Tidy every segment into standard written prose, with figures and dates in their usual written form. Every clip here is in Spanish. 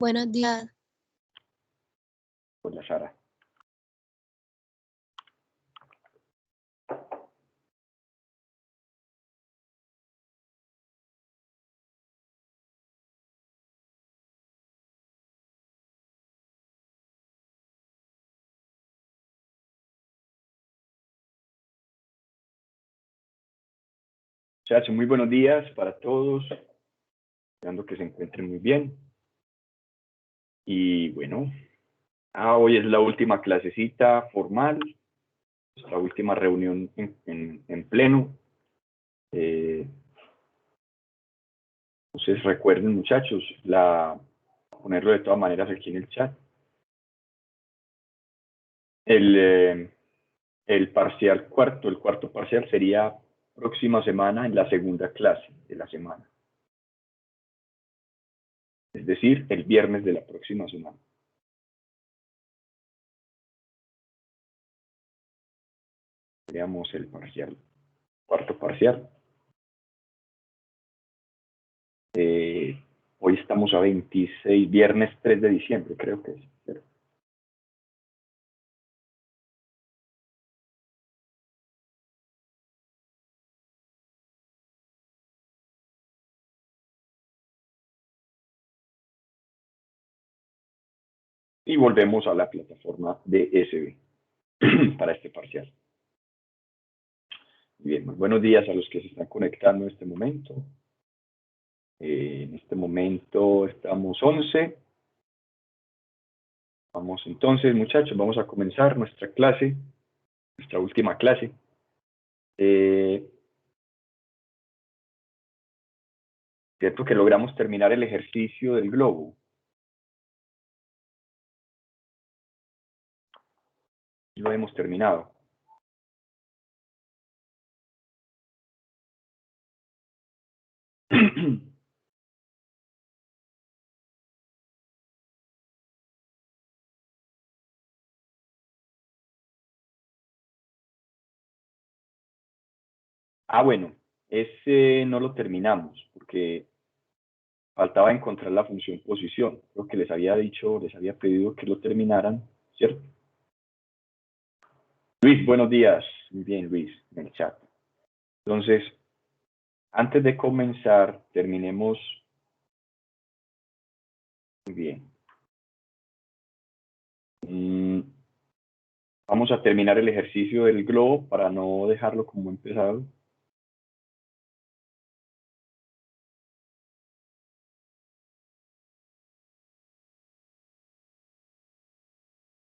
Buenos días. Hola, Sara. Muchachos, muy buenos días para todos. Esperando que se encuentren muy bien. Y bueno, hoy es la última clasecita formal, la última reunión en pleno. Entonces recuerden, muchachos, ponerlo de todas maneras aquí en el chat. El cuarto parcial sería próxima semana en la segunda clase de la semana. Es decir, el viernes de la próxima semana. Veamos el parcial, cuarto parcial. Hoy estamos a 26, viernes 3 de diciembre, creo que es. Y volvemos a la plataforma de SB para este parcial. Bien, muy buenos días a los que se están conectando en este momento. En este momento estamos 11. Vamos entonces, muchachos, vamos a comenzar nuestra clase, nuestra última clase. Cierto que logramos terminar el ejercicio del globo. Lo hemos terminado. Bueno, ese no lo terminamos porque faltaba encontrar la función posición. Creo que les había pedido que lo terminaran, ¿cierto? Luis, buenos días. Muy bien, Luis, en el chat. Entonces, antes de comenzar, terminemos. Muy bien. Vamos a terminar el ejercicio del globo para no dejarlo como empezado.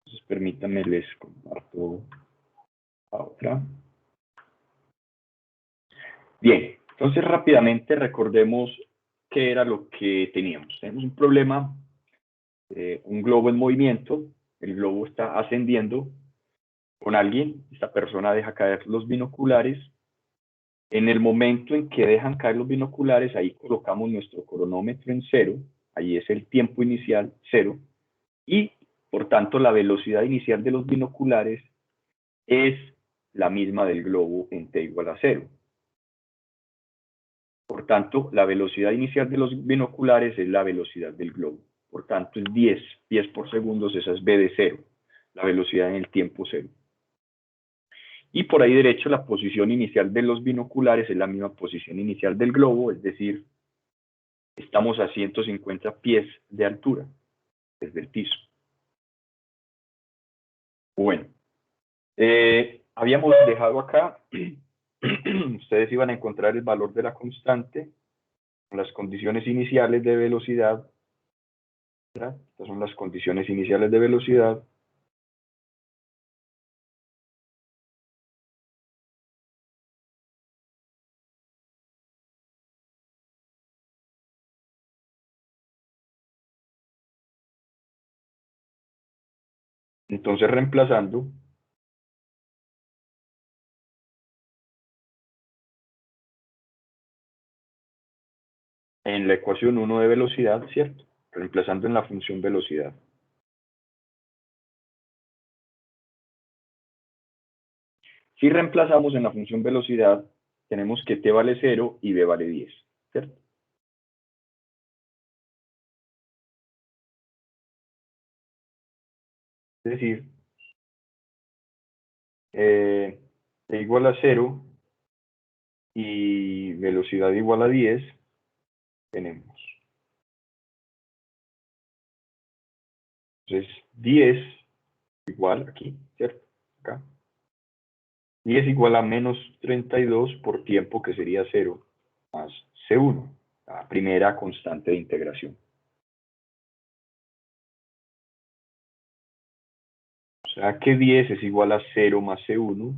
Entonces, permítanme, les comparto la otra. Bien, entonces rápidamente recordemos qué era lo que teníamos. Tenemos un problema, un globo en movimiento, el globo está ascendiendo con alguien, esta persona deja caer los binoculares. En el momento en que dejan caer los binoculares, ahí colocamos nuestro cronómetro en 0, ahí es el tiempo inicial 0, y por tanto la velocidad inicial de los binoculares es la misma del globo en t igual a 0. Por tanto, la velocidad inicial de los binoculares es la velocidad del globo. Por tanto, es 10 pies por segundo, esa es v de 0, la velocidad en el tiempo 0. Y por ahí derecho, la posición inicial de los binoculares es la misma posición inicial del globo, es decir, estamos a 150 pies de altura desde el piso. Bueno, habíamos dejado acá, ustedes iban a encontrar el valor de la constante, las condiciones iniciales de velocidad. ¿Verdad? Estas son las condiciones iniciales de velocidad. Entonces, reemplazando, en la ecuación 1 de velocidad, ¿cierto? Reemplazando en la función velocidad. Si reemplazamos en la función velocidad, tenemos que t vale 0 y b vale 10, ¿cierto? Es decir, t igual a 0 y velocidad igual a 10, tenemos. Entonces, 10 igual aquí, ¿cierto? Acá. 10 igual a menos 32 por tiempo, que sería 0, más C1, la primera constante de integración. O sea que 10 es igual a 0 más C1.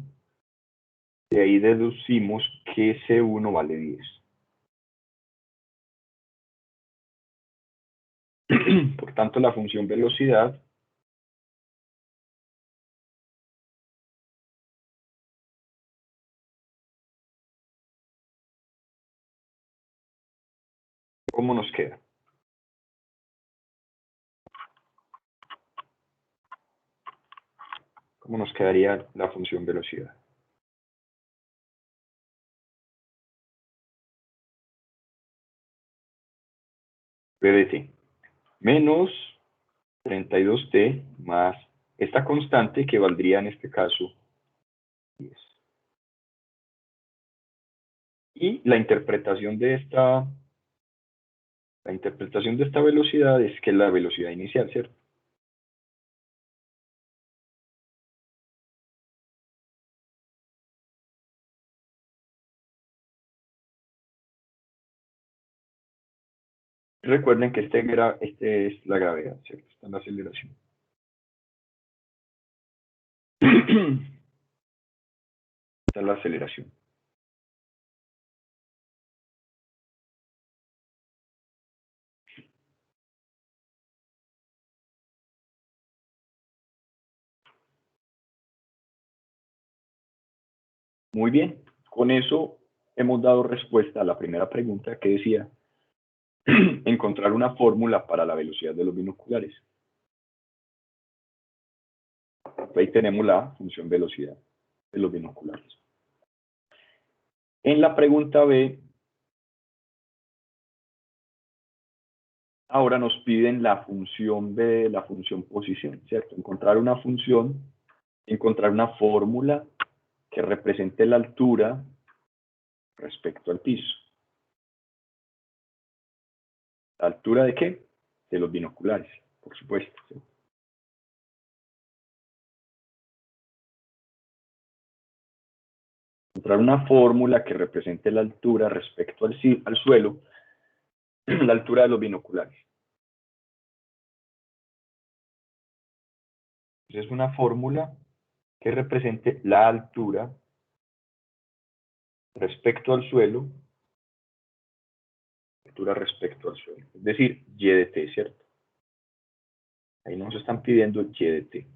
De ahí deducimos que C1 vale 10. Por tanto, la función velocidad ¿cómo nos queda? ¿Cómo nos quedaría la función velocidad? V de t menos 32t más esta constante, que valdría en este caso 10. Y la interpretación de esta velocidad es que es la velocidad inicial, ¿cierto? Recuerden que este es la gravedad, ¿cierto? Está en la aceleración. Esta es la aceleración. Muy bien, con eso hemos dado respuesta a la primera pregunta, que decía encontrar una fórmula para la velocidad de los binoculares. Ahí tenemos la función velocidad de los binoculares. En la pregunta B, ahora nos piden la función B, la función posición, ¿cierto? Encontrar una fórmula que represente la altura respecto al piso. ¿La altura de qué? De los binoculares, por supuesto, ¿sí? Encontrar una fórmula que represente la altura respecto al suelo, la altura de los binoculares. Entonces, una fórmula que represente la altura respecto al suelo, es decir, y de t, ¿cierto? Ahí nos están pidiendo y de t.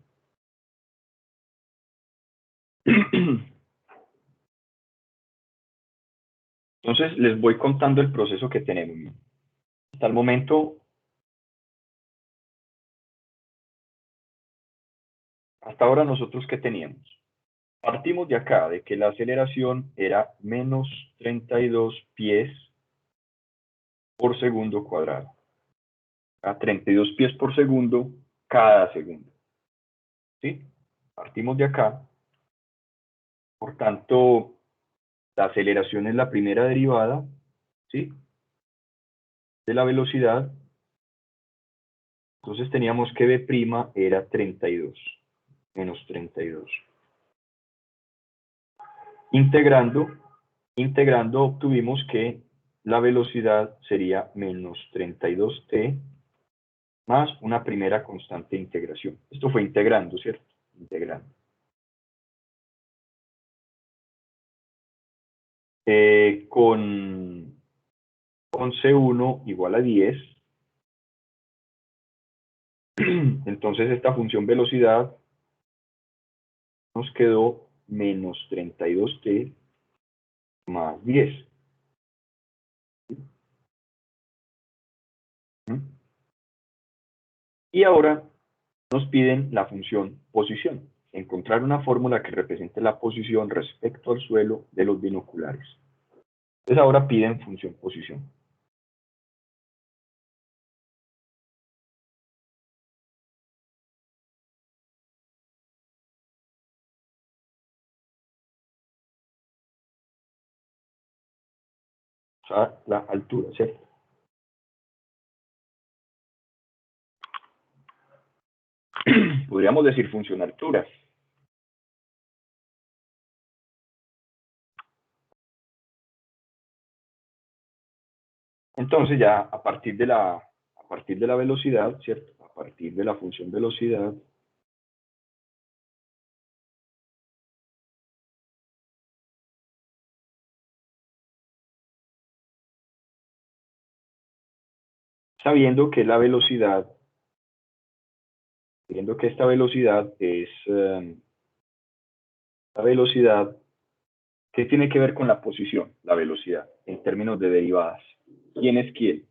Entonces, les voy contando el proceso que tenemos. Hasta el momento, hasta ahora nosotros, ¿qué teníamos? Partimos de acá, de que la aceleración era menos 32 pies por segundo cuadrado. A 32 pies por segundo cada segundo. ¿Sí? Partimos de acá. Por tanto, la aceleración es la primera derivada, ¿sí? De la velocidad. Entonces teníamos que B' era 32, menos 32. Integrando obtuvimos que la velocidad sería menos 32t más una primera constante de integración. Esto fue integrando, ¿cierto? Integrando. Con C1 igual a 10, entonces esta función velocidad nos quedó menos 32t más 10. Y ahora nos piden la función posición. Encontrar una fórmula que represente la posición respecto al suelo de los binoculares. Entonces ahora piden función posición. sea, la altura, ¿cierto? Podríamos decir función altura. Entonces ya a partir de la velocidad, ¿cierto? A partir de la función velocidad, sabiendo que la velocidad, viendo que esta velocidad es la velocidad que tiene que ver con la posición, la velocidad, en términos de derivadas. ¿Quién es quién?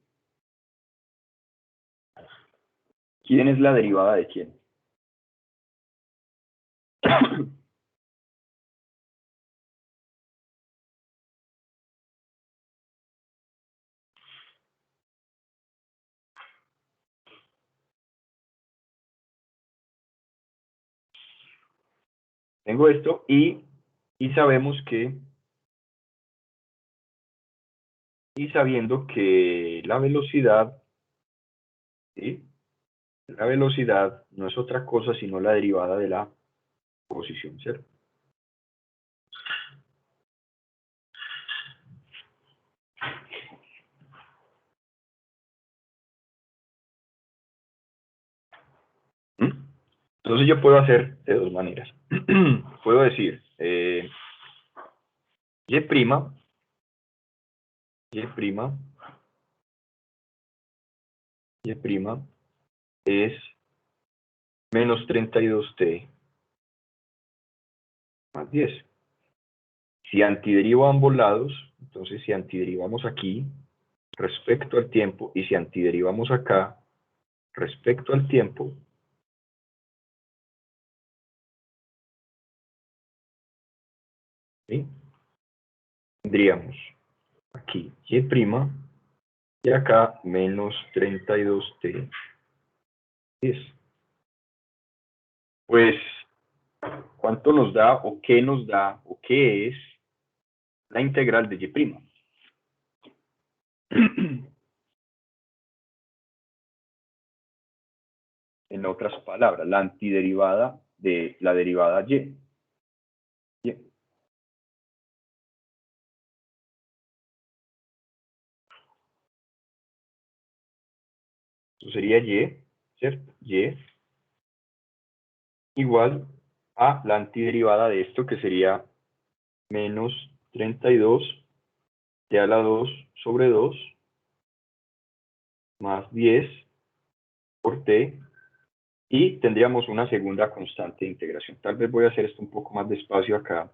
¿Quién es la derivada de quién? Tengo esto y sabemos que, y sabiendo que la velocidad, ¿sí? La velocidad no es otra cosa sino la derivada de la posición, ¿cierto? ¿Mm? Entonces yo puedo hacer de dos maneras. Puedo decir y prima, y prima, y prima es menos 32t más 10. Si antiderivo a ambos lados, entonces si antiderivamos aquí respecto al tiempo y si antiderivamos acá respecto al tiempo, ¿sí? Tendríamos aquí y' y acá menos 32t 10. Pues, ¿cuánto nos da o qué nos da o qué es la integral de y'? En otras palabras, la antiderivada de la derivada y. Y. Eso sería y, ¿cierto? Y igual a la antiderivada de esto, que sería menos 32 t a la 2 sobre 2 más 10 por t, y tendríamos una segunda constante de integración. Tal vez voy a hacer esto un poco más despacio acá.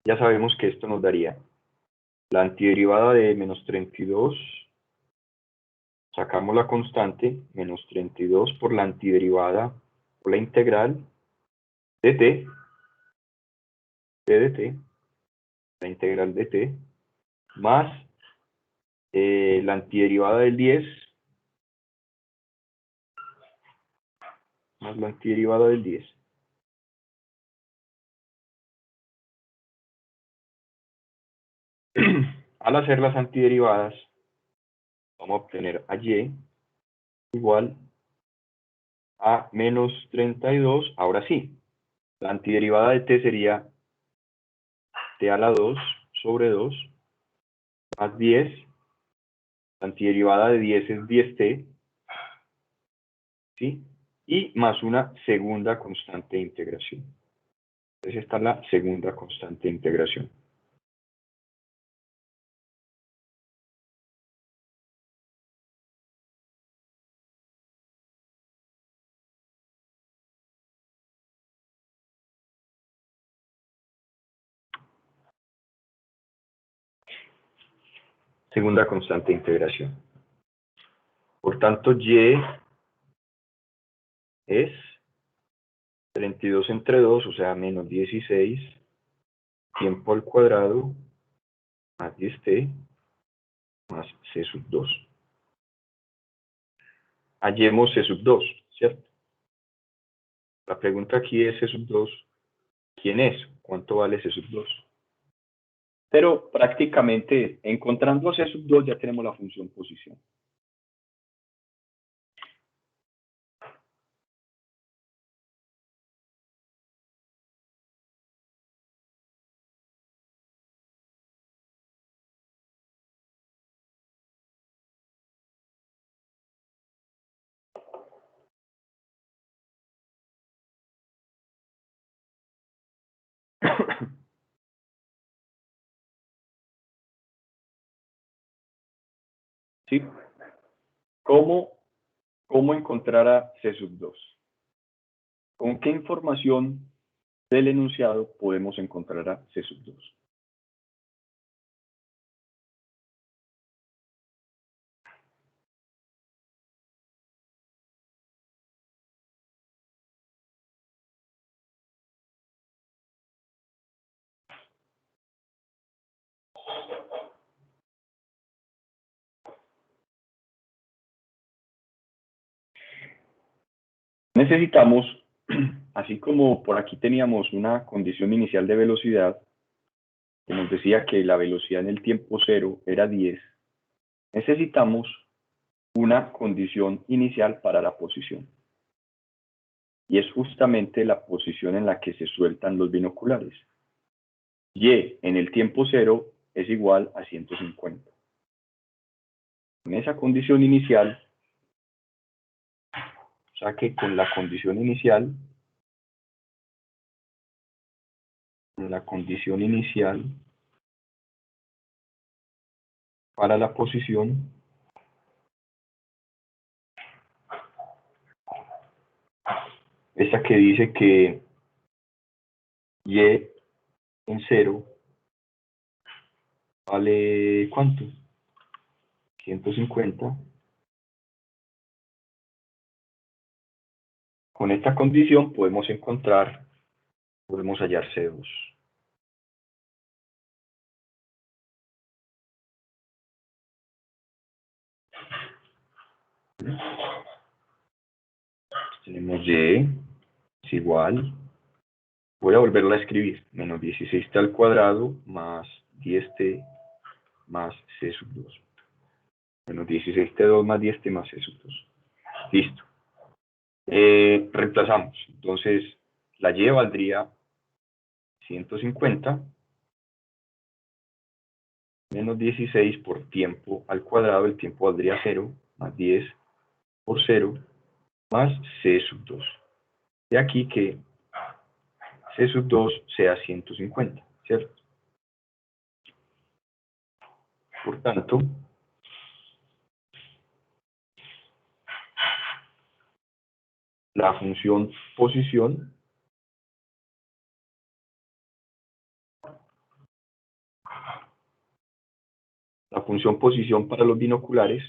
Ya sabemos que esto nos daría la antiderivada de menos 32, sacamos la constante, menos 32 por la antiderivada, por la integral de t, de t, la integral de t, más la antiderivada del 10, más la antiderivada del 10. Al hacer las antiderivadas, vamos a obtener a y igual a menos 32. Ahora sí, la antiderivada de t sería t a la 2 sobre 2 más 10. La antiderivada de 10 es 10t, ¿sí? Y más una segunda constante de integración. Entonces esta es la segunda constante de integración. Segunda constante de integración. Por tanto, y es 32 entre 2, o sea, menos 16, tiempo al cuadrado, más 10t, más c sub 2. Hallemos c sub 2, ¿cierto? La pregunta aquí es c sub 2, ¿quién es? ¿Cuánto vale c sub 2? Pero prácticamente encontrando C sub 2 ya tenemos la función posición. ¿Sí? ¿Cómo encontrar a C sub 2? ¿Con qué información del enunciado podemos encontrar a C sub 2? Necesitamos, así como por aquí teníamos una condición inicial de velocidad, que nos decía que la velocidad en el tiempo cero era 10, necesitamos una condición inicial para la posición. Y es justamente la posición en la que se sueltan los binoculares. Y en el tiempo cero es igual a 150. En esa condición inicial, o sea que con la condición inicial para la posición, esa que dice que y en cero vale ¿cuánto? 150. Con esta condición podemos hallar C2. Tenemos Y es igual, voy a volverla a escribir, menos 16t al cuadrado más 10t más C sub 2. Menos 16t2 más 10t más C sub 2. Listo. Reemplazamos. Entonces, la Y valdría 150 menos 16 por tiempo al cuadrado, el tiempo valdría 0, más 10 por 0, más C sub 2. De aquí que C sub 2 sea 150, ¿cierto? Por tanto, la función posición para los binoculares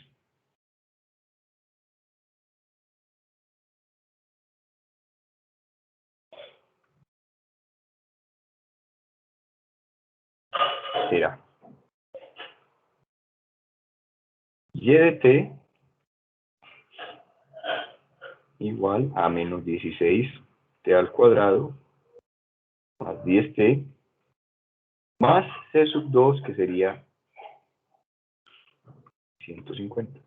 será y de t igual a menos 16t al cuadrado más 10t más C sub 2, que sería 150.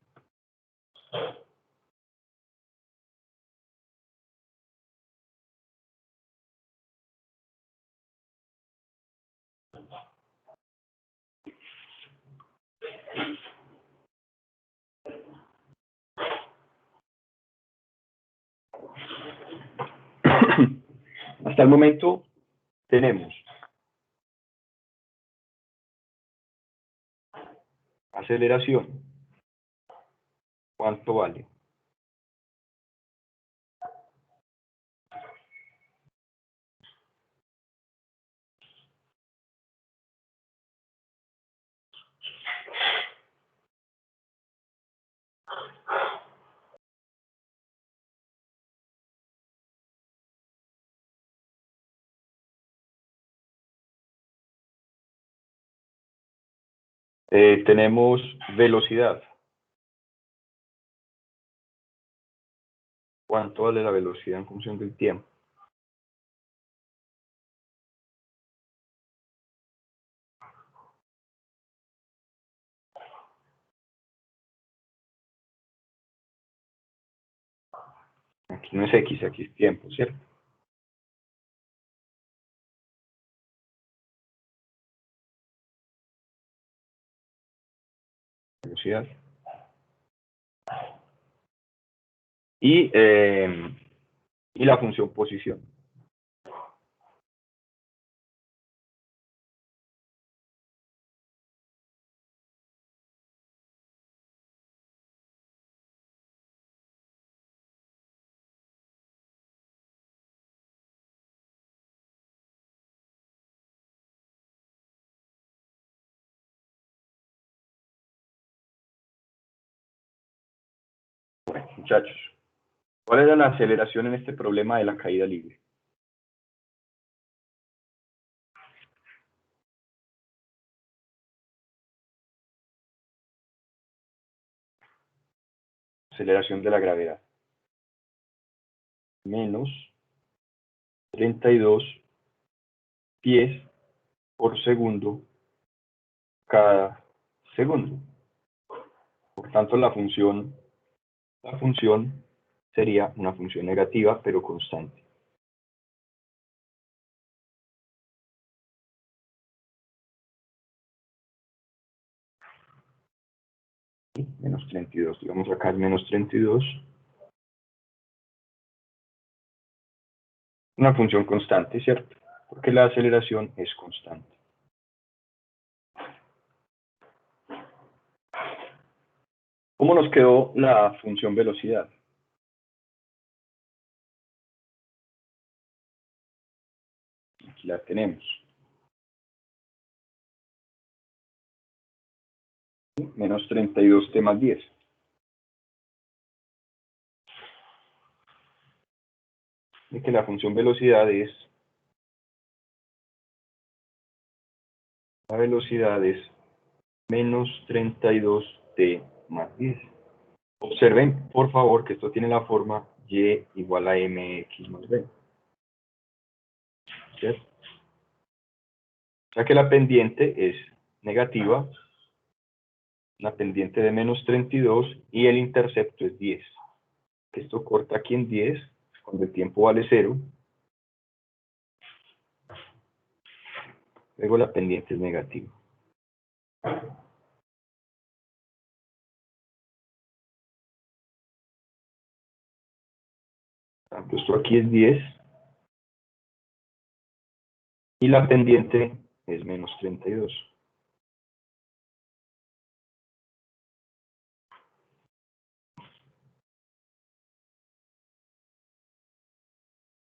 Hasta el momento tenemos aceleración. ¿Cuánto vale? Tenemos velocidad. ¿Cuánto vale la velocidad en función del tiempo? Aquí no es X, aquí es tiempo, ¿cierto? Velocidad. Y la función posición. Bueno, muchachos, ¿cuál era la aceleración en este problema de la caída libre? Aceleración de la gravedad. Menos 32 pies por segundo cada segundo. Por tanto, la función sería una función negativa, pero constante. Menos 32, digamos acá es menos 32. Una función constante, ¿cierto? Porque la aceleración es constante. ¿Cómo nos quedó la función velocidad? Aquí la tenemos. Menos 32t más 10. Y que la función velocidad es, menos 32t más 10. Observen, por favor, que esto tiene la forma y igual a mx más b. ¿Cierto? O sea que la pendiente es negativa, una pendiente de menos 32 y el intercepto es 10. Esto corta aquí en 10, cuando el tiempo vale 0. Luego la pendiente es negativa. Tanto esto aquí es 10 y la pendiente es menos 32.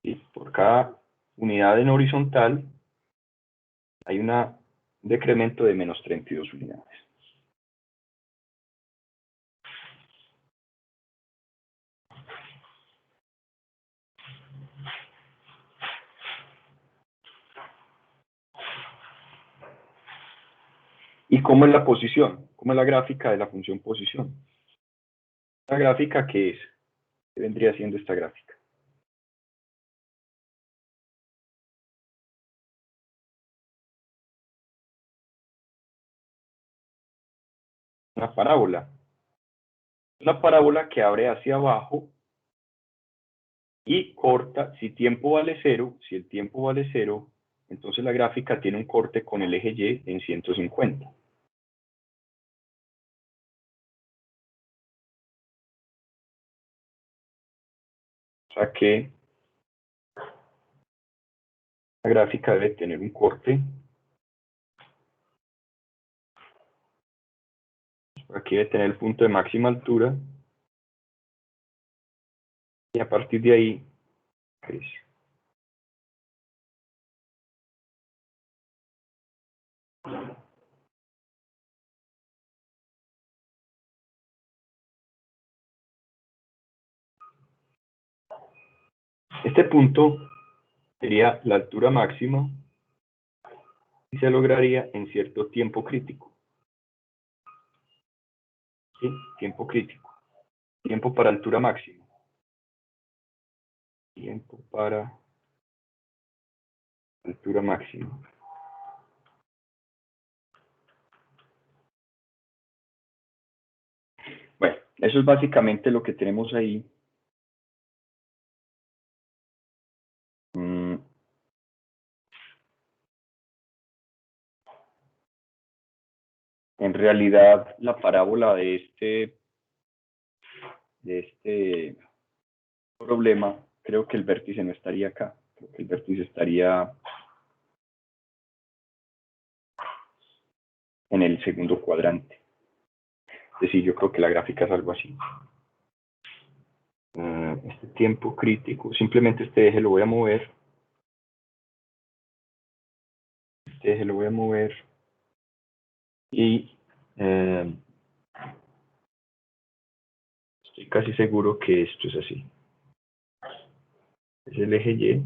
Y por cada unidad en horizontal hay un decremento de menos 32 unidades. ¿Y cómo es la posición? ¿Cómo es la gráfica de la función posición? ¿La gráfica qué es? ¿Qué vendría siendo esta gráfica? Una parábola. Una parábola que abre hacia abajo y corta, si tiempo vale 0, si el tiempo vale 0, entonces la gráfica tiene un corte con el eje Y en 150. O sea que la gráfica debe tener un corte. Aquí debe tener el punto de máxima altura. Y a partir de ahí crece. Este punto sería la altura máxima y se lograría en cierto tiempo crítico. ¿Sí? Tiempo crítico. Tiempo para altura máxima. Tiempo para altura máxima. Bueno, eso es básicamente lo que tenemos ahí En realidad, la parábola de este problema, creo que el vértice no estaría acá. Creo que el vértice estaría en el segundo cuadrante. Es decir, yo creo que la gráfica es algo así. Este tiempo crítico, simplemente este eje lo voy a mover. Este eje lo voy a mover. Y estoy casi seguro que esto es así. Es el eje Y,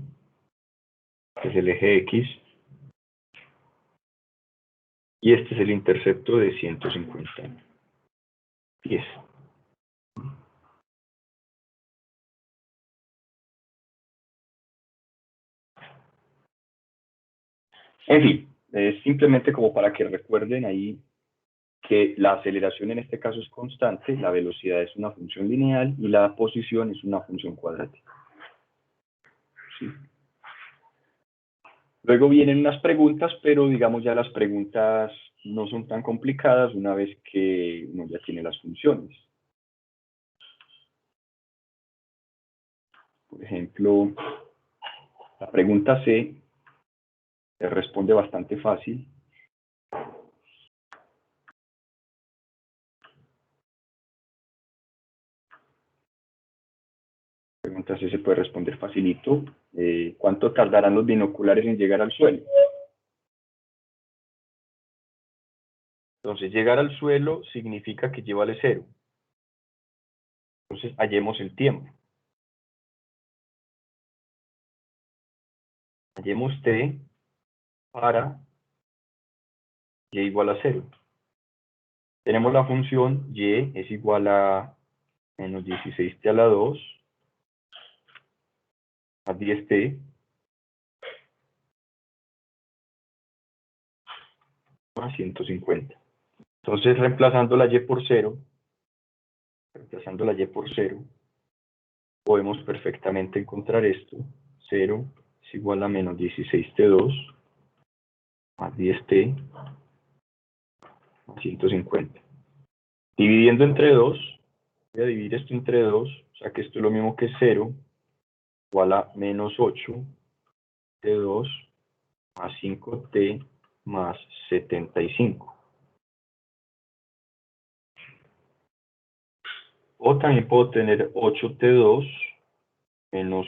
es el eje X, y este es el intercepto de 150 pies. En fin, es simplemente como para que recuerden ahí que la aceleración en este caso es constante, la velocidad es una función lineal y la posición es una función cuadrática. ¿Sí? Luego vienen unas preguntas, pero digamos ya las preguntas no son tan complicadas una vez que uno ya tiene las funciones. Por ejemplo, la pregunta C se responde bastante fácil. La pregunta C se puede responder facilito. ¿Cuánto tardarán los binoculares en llegar al suelo? Entonces, llegar al suelo significa que lleva vale 0. Entonces, hallemos el tiempo. Hallemos t para y igual a 0. Tenemos la función y es igual a menos 16t a la 2 más 10t más 150. Entonces, reemplazando la y por 0, podemos perfectamente encontrar esto. 0 es igual a menos 16t2 más 10t más 150. Dividiendo entre 2, voy a dividir esto entre 2, o sea que esto es lo mismo que 0, igual a menos 8t2 más 5t más 75. O también puedo tener 8t2 menos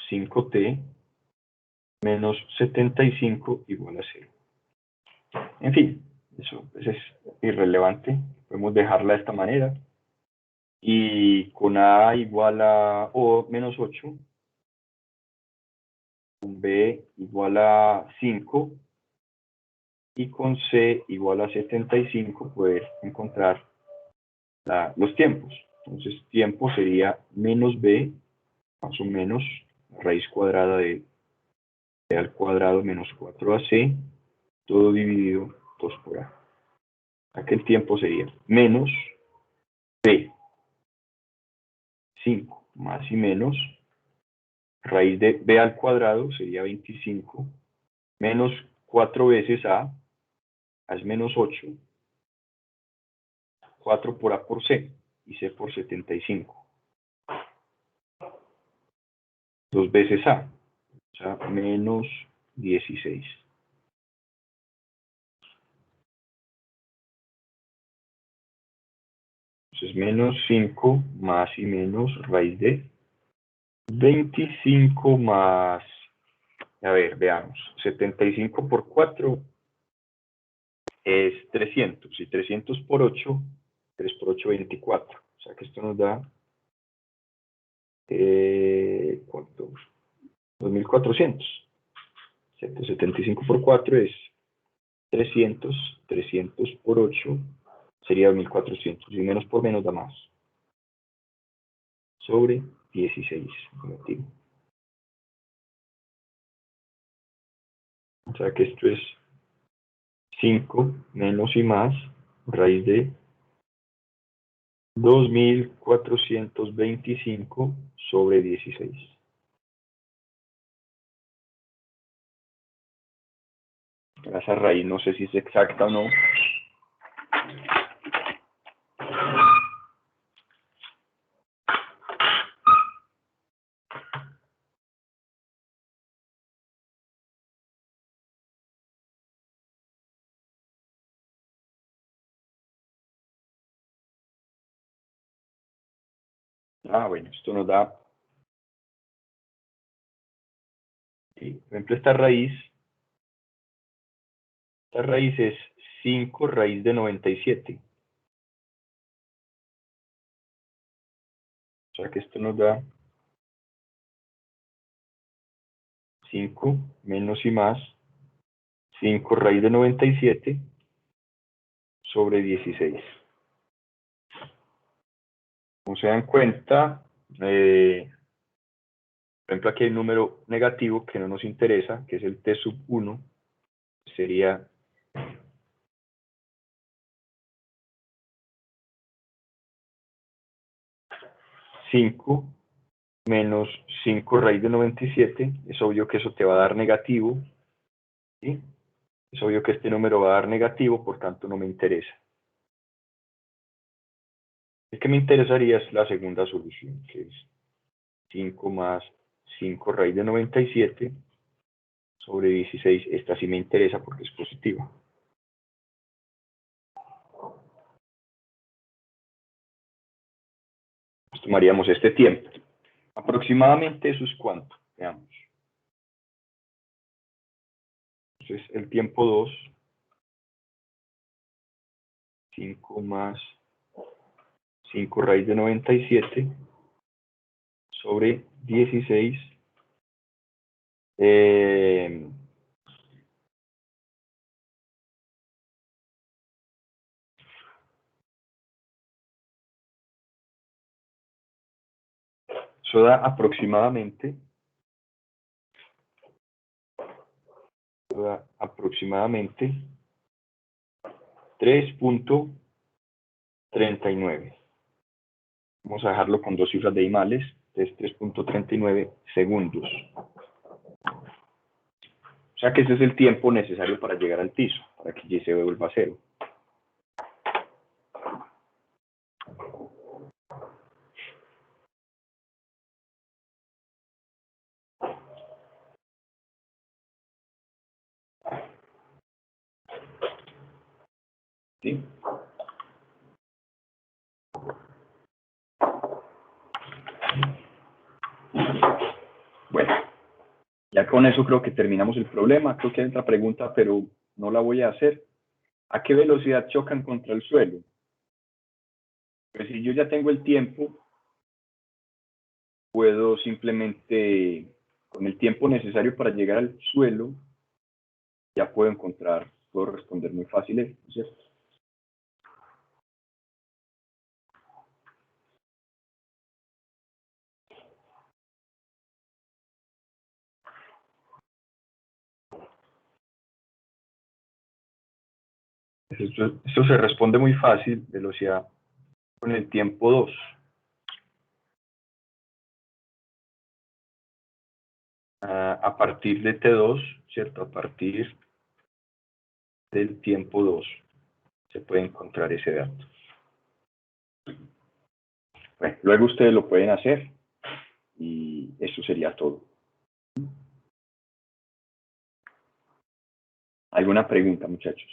5t menos 75 igual a 0. En fin, eso es irrelevante. Podemos dejarla de esta manera. Y con A igual a O menos 8, con B igual a 5, y con C igual a 75 poder encontrar los tiempos. Entonces, tiempo sería menos B, más o menos, raíz cuadrada de B al cuadrado menos 4AC, todo dividido 2 por A. Aquí el tiempo sería menos B, 5 más y menos, raíz de B al cuadrado sería 25, menos 4 veces A es menos 8, 4 por A por C, y C por 75. 2 veces A, o sea, menos 16. Entonces, menos 5 más y menos raíz de 25 más, a ver, veamos, 75 por 4 es 300, y 300 por 8, 3 por 8, 24. O sea que esto nos da, ¿cuánto? 2400. 175 por 4 es 300, 300 por 8 sería 2400, y menos por menos da más. Sobre 16, negativo. O sea que esto es 5 menos y más, raíz de 2425 sobre 16. Esa raíz no sé si es exacta o no, Bueno, esto nos da, ¿sí? Por ejemplo, esta raíz es 5 raíz de 97. O sea que esto nos da 5 menos y más 5 raíz de 97 sobre 16. Como se dan cuenta, por ejemplo, aquí hay un número negativo que no nos interesa, que es el t sub 1, sería 5 menos 5 raíz de 97, es obvio que eso te va a dar negativo, ¿sí? Es obvio que este número va a dar negativo, por tanto no me interesa. El que me interesaría es la segunda solución, que es 5 más 5 raíz de 97 sobre 16. Esta sí me interesa porque es positiva. Pues tomaríamos este tiempo. Aproximadamente eso es cuánto, veamos. Entonces el tiempo 2, 5 más 5 raíz de 97 sobre 16. Eso da aproximadamente 3.39. Vamos a dejarlo con dos cifras decimales, es 3.39 segundos. O sea que ese es el tiempo necesario para llegar al piso, para que Y se vuelva a cero. ¿Sí? Bueno, ya con eso creo que terminamos el problema. Creo que hay otra pregunta, pero no la voy a hacer. ¿A qué velocidad chocan contra el suelo? Pues si yo ya tengo el tiempo, puedo simplemente, con el tiempo necesario para llegar al suelo, ya puedo responder muy fácil esto, ¿cierto? Esto se responde muy fácil, velocidad con el tiempo 2. A partir de T2, ¿cierto? A partir del tiempo 2 se puede encontrar ese dato. Bueno, luego ustedes lo pueden hacer y eso sería todo. ¿Alguna pregunta, muchachos?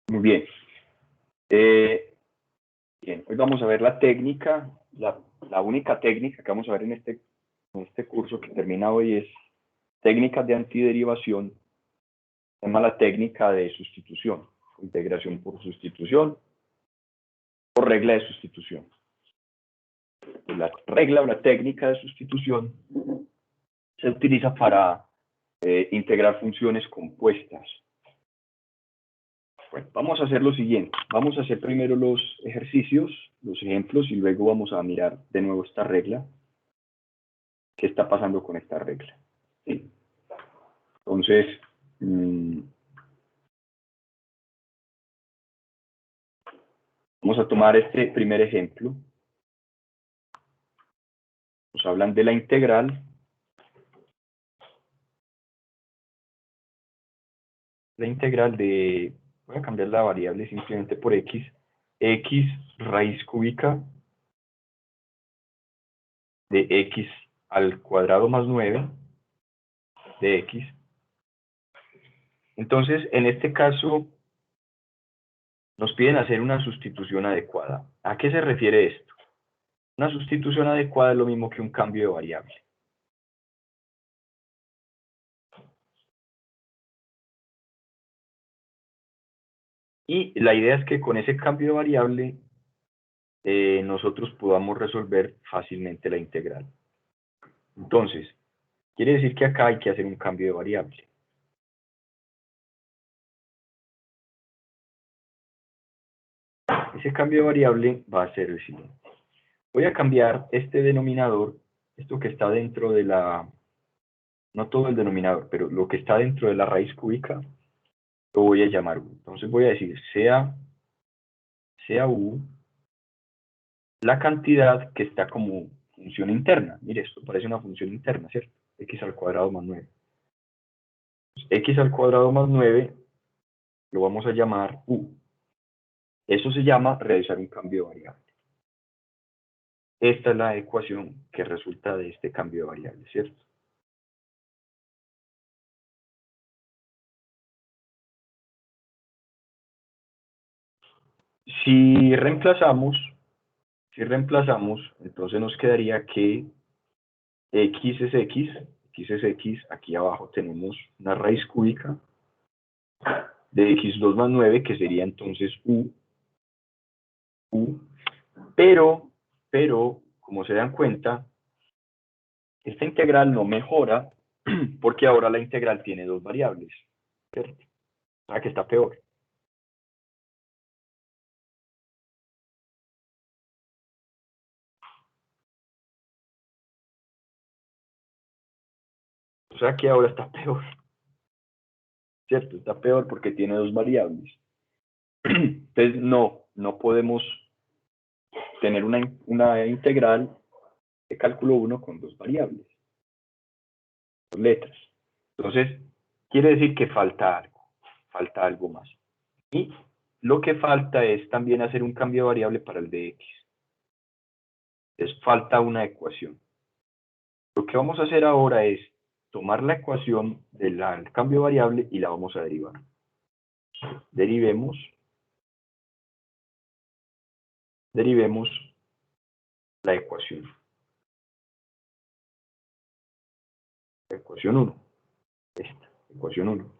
Muy bien. Bien, hoy vamos a ver la técnica, la única técnica que vamos a ver en este curso que termina hoy es técnicas de antiderivación. Se llama la técnica de sustitución, integración por sustitución o regla de sustitución. La regla o la técnica de sustitución se utiliza para integrar funciones compuestas. Bueno, vamos a hacer lo siguiente. Vamos a hacer primero los ejercicios, los ejemplos, y luego vamos a mirar de nuevo esta regla. ¿Qué está pasando con esta regla? ¿Sí? Entonces, Vamos a tomar este primer ejemplo. Nos hablan de la integral. La integral de, voy a cambiar la variable simplemente por x, x raíz cúbica de x al cuadrado más 9 de x. Entonces, en este caso, nos piden hacer una sustitución adecuada. ¿A qué se refiere esto? Una sustitución adecuada es lo mismo que un cambio de variable. Y la idea es que con ese cambio de variable nosotros podamos resolver fácilmente la integral. Entonces, quiere decir que acá hay que hacer un cambio de variable. Ese cambio de variable va a ser el siguiente. Voy a cambiar este denominador, esto que está dentro de la, no todo el denominador, pero lo que está dentro de la raíz cúbica, lo voy a llamar u. Entonces voy a decir sea u la cantidad que está como función interna. Mire, esto parece una función interna, ¿cierto? X al cuadrado más 9. X al cuadrado más 9 lo vamos a llamar u. Eso se llama realizar un cambio de variable. Esta es la ecuación que resulta de este cambio de variable, ¿cierto? Si reemplazamos, entonces nos quedaría que x es x, aquí abajo tenemos una raíz cúbica de x2 más 9, que sería entonces u, pero, como se dan cuenta, esta integral no mejora porque ahora la integral tiene dos variables, ¿cierto? O sea que está peor. O sea que ahora está peor, ¿cierto? Está peor porque tiene dos variables. Entonces, no podemos tener una integral de cálculo 1 con dos variables, dos letras. Entonces, quiere decir que falta algo más. Y lo que falta es también hacer un cambio de variable para el de x. Entonces, falta una ecuación. Lo que vamos a hacer ahora es tomar la ecuación del cambio de variable y la vamos a derivar. Derivemos la ecuación. La ecuación 1. Esta, ecuación 1.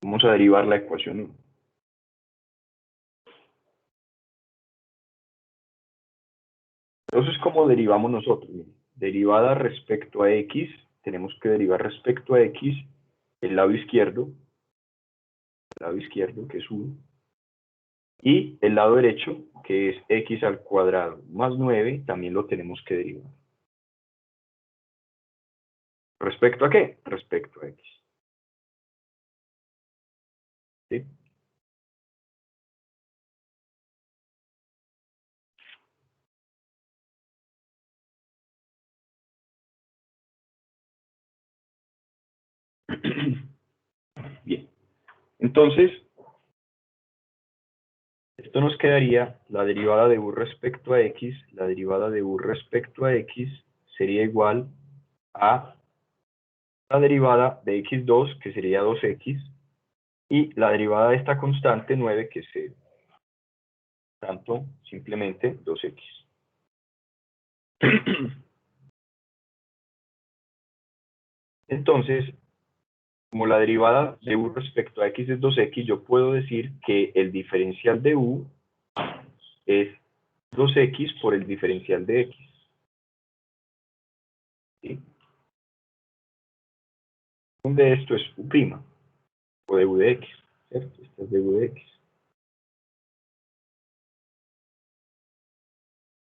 Vamos a derivar la ecuación 1. Entonces, ¿cómo derivamos nosotros? Derivada respecto a x, tenemos que derivar respecto a x el lado izquierdo, que es 1, y el lado derecho, que es x al cuadrado más 9, también lo tenemos que derivar. ¿Respecto a qué? Respecto a x. ¿Sí? Bien. Entonces, esto nos quedaría la derivada de u respecto a x. La derivada de u respecto a x sería igual a la derivada de x2, que sería 2x, y la derivada de esta constante 9, que es 0. Tanto, simplemente 2x. Entonces, como la derivada de u respecto a x es 2x, yo puedo decir que el diferencial de u es 2x por el diferencial de x. ¿Sí? Donde esto es u', o de u de x, ¿cierto? Esto es de u de x.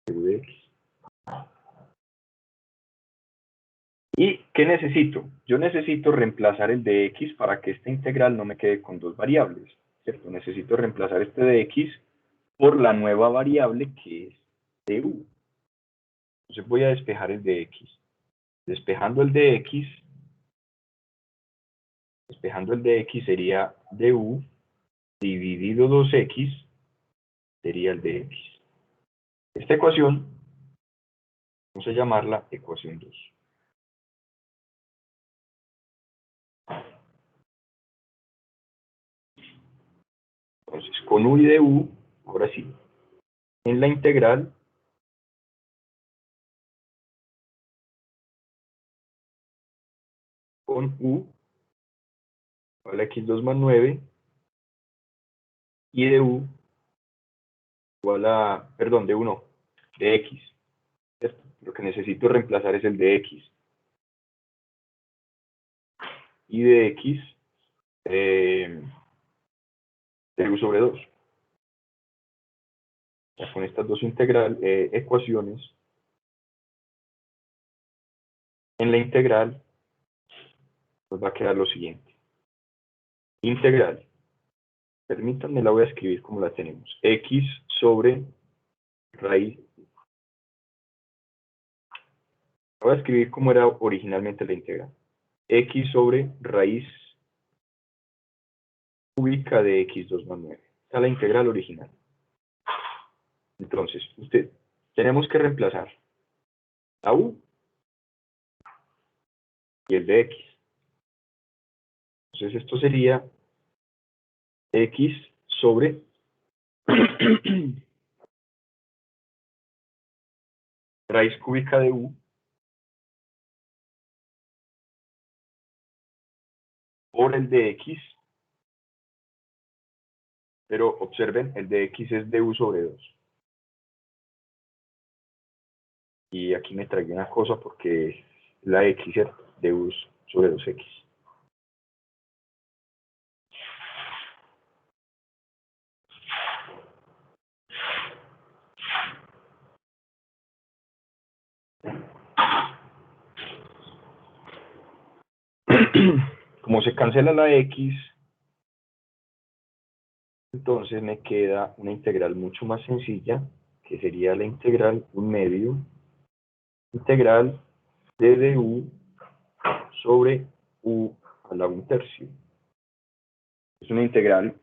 De u de x. ¿Y qué necesito? Yo necesito reemplazar el de x para que esta integral no me quede con dos variables, ¿cierto? Necesito reemplazar este de x por la nueva variable que es du. Entonces voy a despejar el de x. Despejando el de x sería du dividido 2x sería el de x. Esta ecuación vamos a llamarla ecuación 2. Entonces, con u y du, ahora sí, en la integral con u igual a x2 más 9 y de u igual a, perdón, de 1, de x. ¿Cierto? Lo que necesito reemplazar es el de x. Y de x, de u sobre 2. Ya con estas dos ecuaciones, en la integral nos va a quedar lo siguiente. Integral. Permítanme, la voy a escribir como la tenemos. X sobre raíz. La voy a escribir como era originalmente la integral. X sobre raíz cúbica de x2 más 9. Esta es la integral original. Entonces, tenemos que reemplazar a u y el de x. Entonces, esto sería x sobre raíz cúbica de u por el de x, pero observen, el de x es de u sobre 2. Y aquí me tragué una cosa porque la x, ¿cierto? De u sobre 2x. Como se cancela la x, entonces me queda una integral mucho más sencilla, que sería la integral 1/2 integral de du sobre u a la 1/3. Es una integral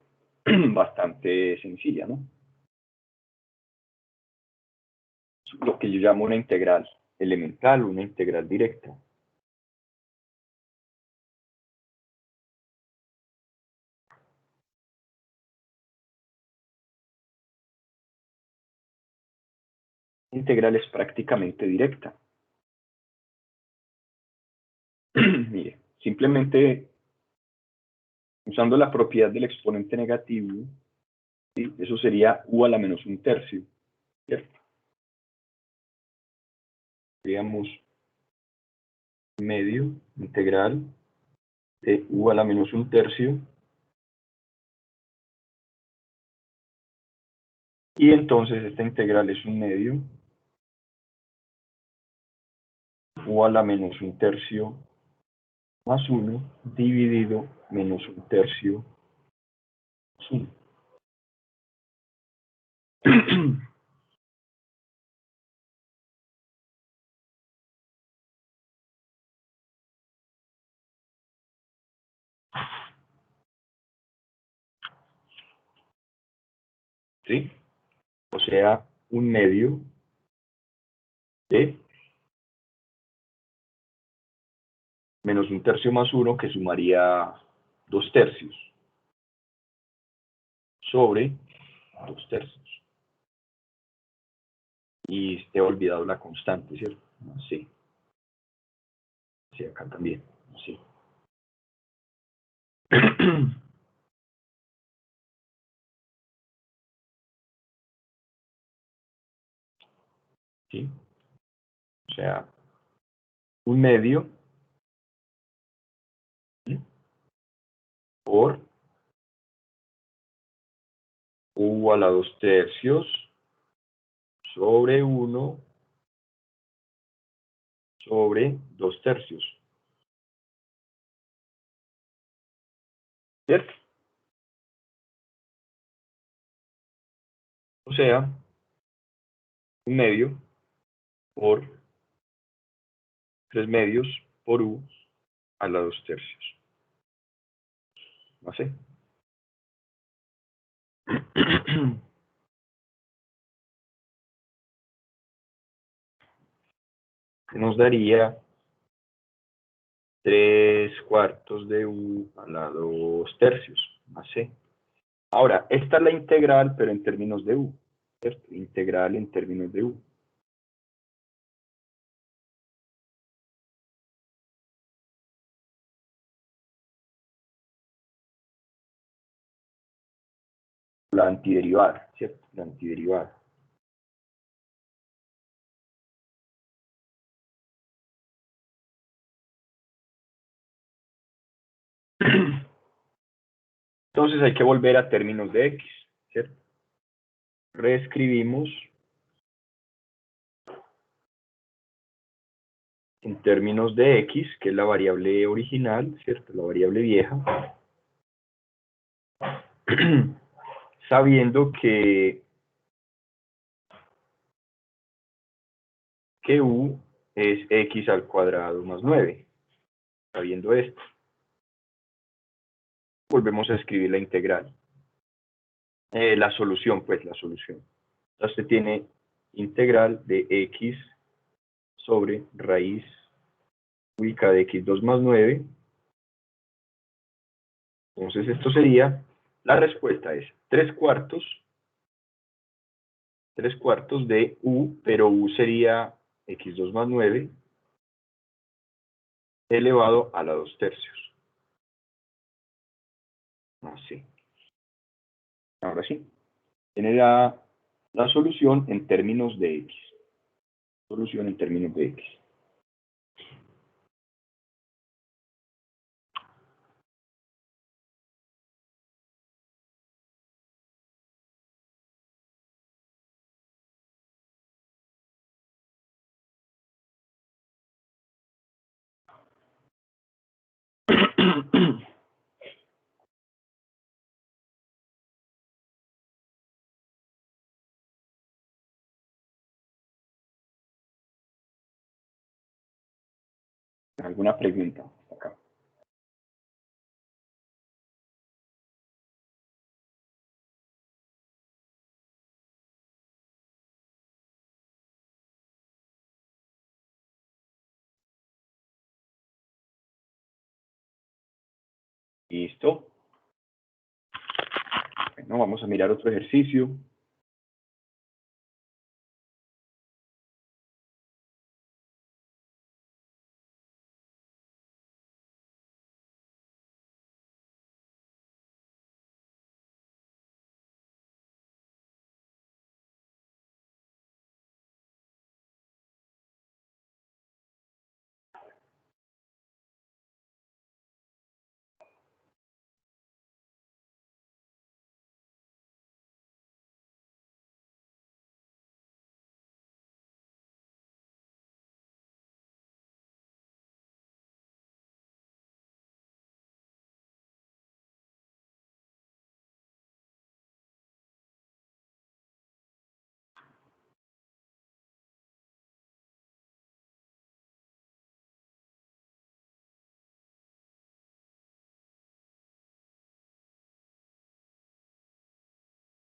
bastante sencilla, ¿no? Lo que yo llamo una integral elemental, una integral directa. La integral es prácticamente directa. Mire, simplemente usando la propiedad del exponente negativo, ¿sí? Eso sería u a la menos 1/3, ¿cierto? Digamos, medio integral de u a la menos 1/3. Y entonces esta integral es 1/2 u a la menos 1/3 más 1 dividido menos 1/3 más 1. ¿Sí? O sea, 1/2 de menos 1/3 más 1, que sumaría 2/3 sobre 2/3. Y te he olvidado la constante, ¿cierto? Sí, sí, acá también, sí. ¿Sí? O sea, 1/2, ¿sí? Por u a la 2/3 sobre 1 sobre 2/3. ¿Cierto? O sea, 1/2 por 3/2 por u a la 2/3. ¿No sé? Nos daría 3/4 de u a la 2/3, más c. Ahora, esta es la integral, pero en términos de u, ¿cierto? Integral en términos de u. La antiderivada, ¿cierto? La antiderivada. Entonces hay que volver a términos de x, ¿cierto? Reescribimos en términos de x, que es la variable original, ¿cierto? La variable vieja, sabiendo que u es x al cuadrado más 9. Sabiendo esto, volvemos a escribir la integral. La solución, pues, la solución. Entonces tiene integral de x sobre raíz cúbica de x2 más 9. Entonces esto sería, la respuesta es 3/4 de u, pero u sería x2 más 9 elevado a la 2/3. Así. Ahora sí. Tiene la solución en términos de x. Solución en términos de x. ¿Alguna pregunta? Acá. Listo. Bueno, vamos a mirar otro ejercicio.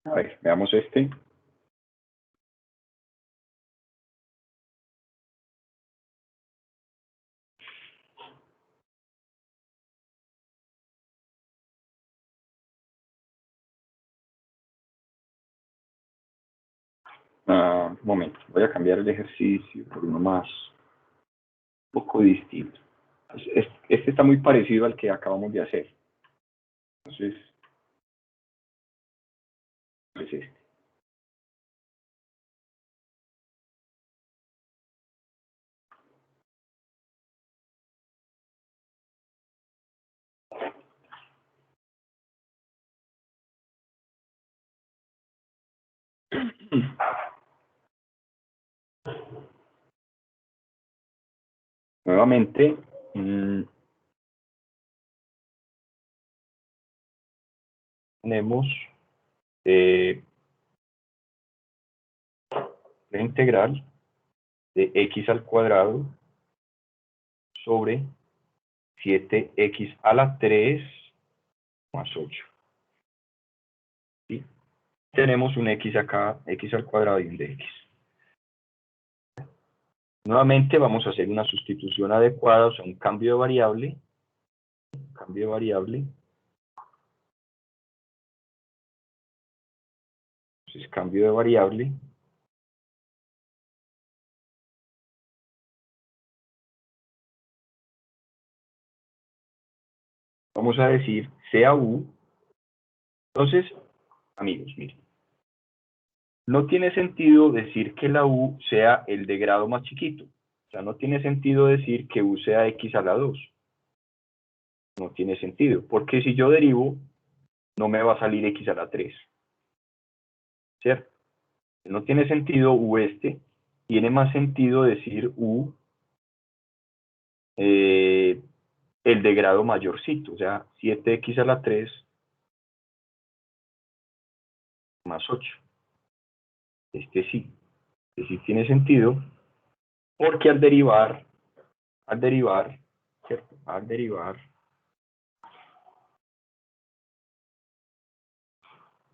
A ver, veamos este. Un momento, voy a cambiar el ejercicio por uno más, un poco distinto. Este está muy parecido al que acabamos de hacer. Entonces, es este. Nuevamente, tenemos la integral de x al cuadrado sobre 7x a la 3 más 8. ¿Sí? Tenemos un x acá, x al cuadrado y un dx. Nuevamente vamos a hacer una sustitución adecuada, o sea, un cambio de variable. Entonces, cambio de variable. Vamos a decir sea u. Entonces, amigos, miren. No tiene sentido decir que la u sea el de grado más chiquito. O sea, no tiene sentido decir que u sea x a la 2. No tiene sentido, porque si yo derivo, no me va a salir x a la 3. ¿Cierto? No tiene sentido u este. Tiene más sentido decir u el de grado mayorcito, o sea, 7x a la 3 más 8. Este sí tiene sentido, porque al derivar, ¿cierto? Al derivar,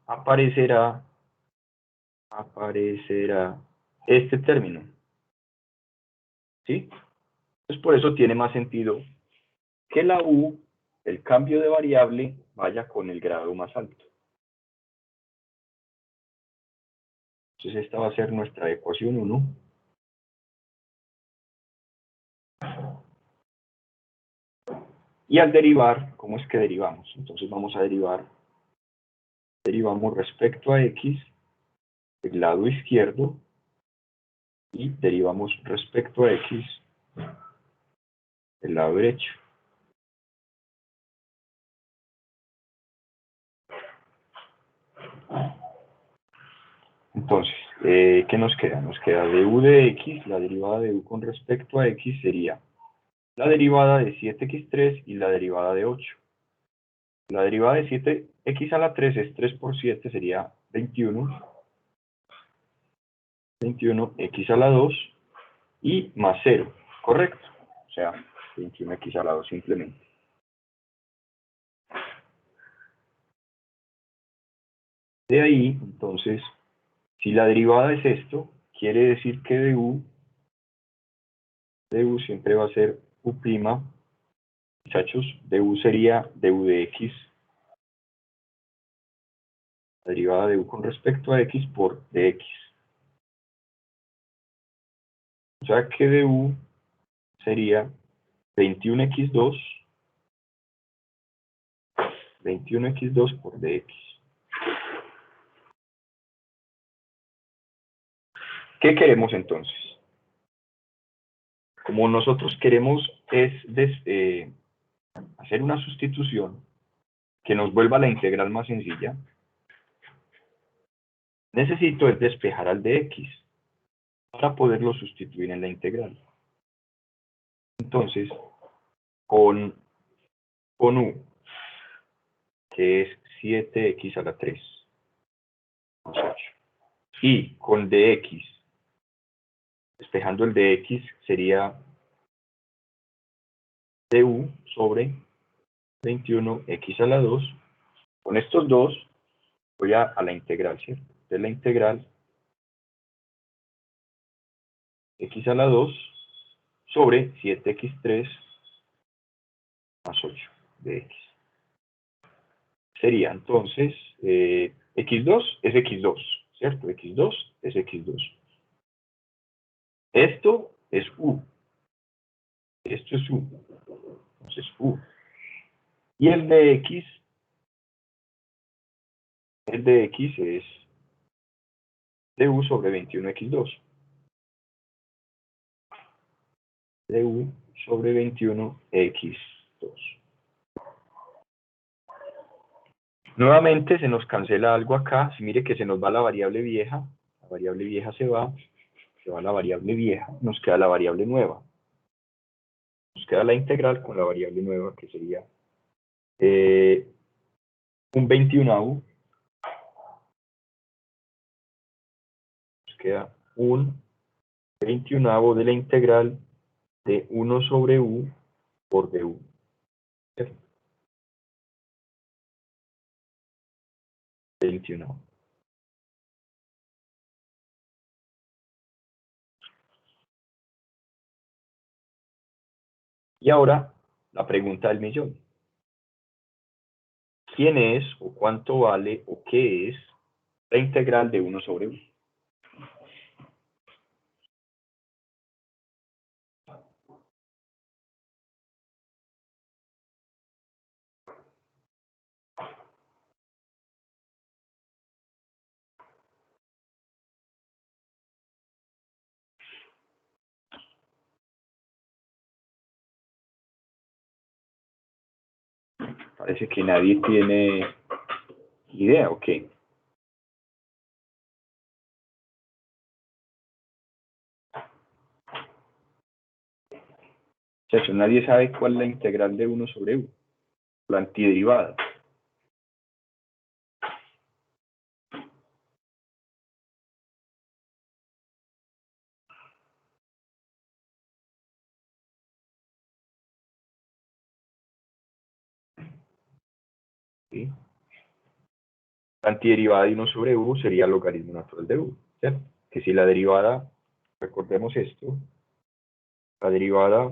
aparecerá este término, ¿sí? Entonces, por eso tiene más sentido que la u, el cambio de variable, vaya con el grado más alto. Entonces, esta va a ser nuestra ecuación 1. Y al derivar, ¿cómo es que derivamos? Entonces, vamos a derivamos respecto a x, el lado izquierdo, y derivamos respecto a x, el lado derecho. Entonces, ¿qué nos queda? Nos queda du de x, la derivada de u con respecto a x sería la derivada de 7x3 y la derivada de 8. La derivada de 7x a la 3 es 3 por 7, sería 21. 21x a la 2 y más 0, ¿correcto? O sea, 21x a la 2 simplemente. De ahí, entonces, si la derivada es esto, quiere decir que du siempre va a ser u', muchachos, du sería du de x, la derivada de u con respecto a x por dx. O sea que du sería 21x2 por dx. ¿Qué queremos entonces? Como nosotros queremos es hacer una sustitución que nos vuelva la integral más sencilla, necesito es despejar al de x para poderlo sustituir en la integral. Entonces, con u, que es 7x a la 3 más 8, y con dx, despejando el dx, sería du sobre 21x a la 2. Con estos dos voy a la integral, ¿cierto? De la integral x a la 2 sobre 7x3 más 8 de x. Sería entonces x2 es x2, ¿cierto? x2 es x2. Esto es u. Esto es u. Entonces u. Y el de x es du sobre 21x2. Du sobre 21x2. Nuevamente se nos cancela algo acá. Si mire que se nos va la variable vieja. La variable vieja se va la variable vieja. Nos queda la variable nueva. Nos queda la integral con la variable nueva, que sería un 21avo. Nos queda un 21avo de la integral de 1 sobre u por du. ¿Cierto? 21avo. Y ahora, la pregunta del millón. ¿Quién es o cuánto vale o qué es la integral de 1 sobre u? Parece que nadie tiene idea, ¿o qué? Muchachos, nadie sabe cuál es la integral de 1 sobre u, la antiderivada. ¿Sí? La antiderivada de 1 sobre u sería el logaritmo natural de u, ¿cierto? Que si la derivada, recordemos esto, la derivada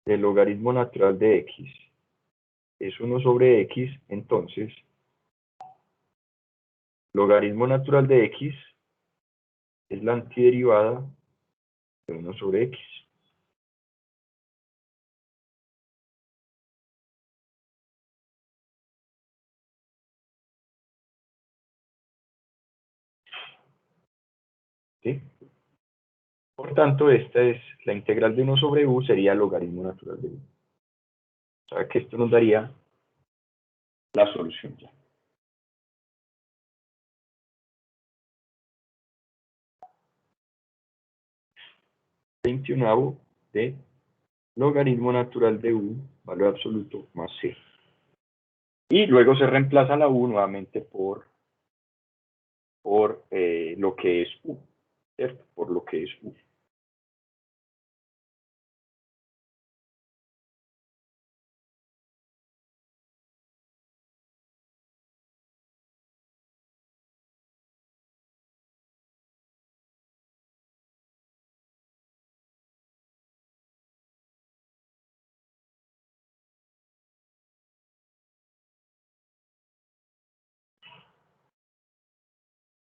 del logaritmo natural de x es 1 sobre x, entonces, logaritmo natural de x es la antiderivada de 1 sobre x. ¿Sí? Por tanto, esta es la integral de 1 sobre u, sería el logaritmo natural de u. O sea que esto nos daría la solución ya. Veintiunavo de logaritmo natural de u, valor absoluto, más c. Y luego se reemplaza la u nuevamente por lo que es u, ¿cierto? Por lo que es u.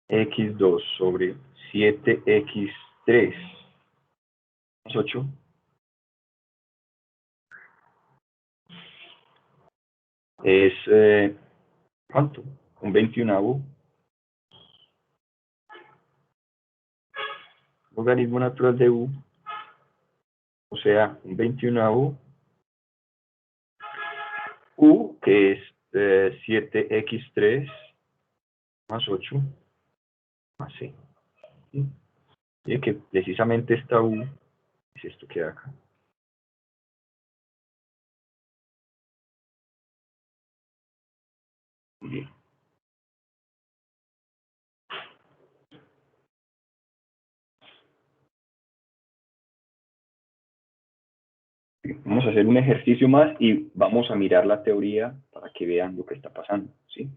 X2 sobre 7x3 más 8 es, ¿cuánto? Un 21avo logaritmo natural de u, o sea, un 21avo u, que es 7x3 más 8 más c. Y que precisamente esta u es esto que da acá. Bien. Vamos a hacer un ejercicio más y vamos a mirar la teoría para que vean lo que está pasando, ¿sí?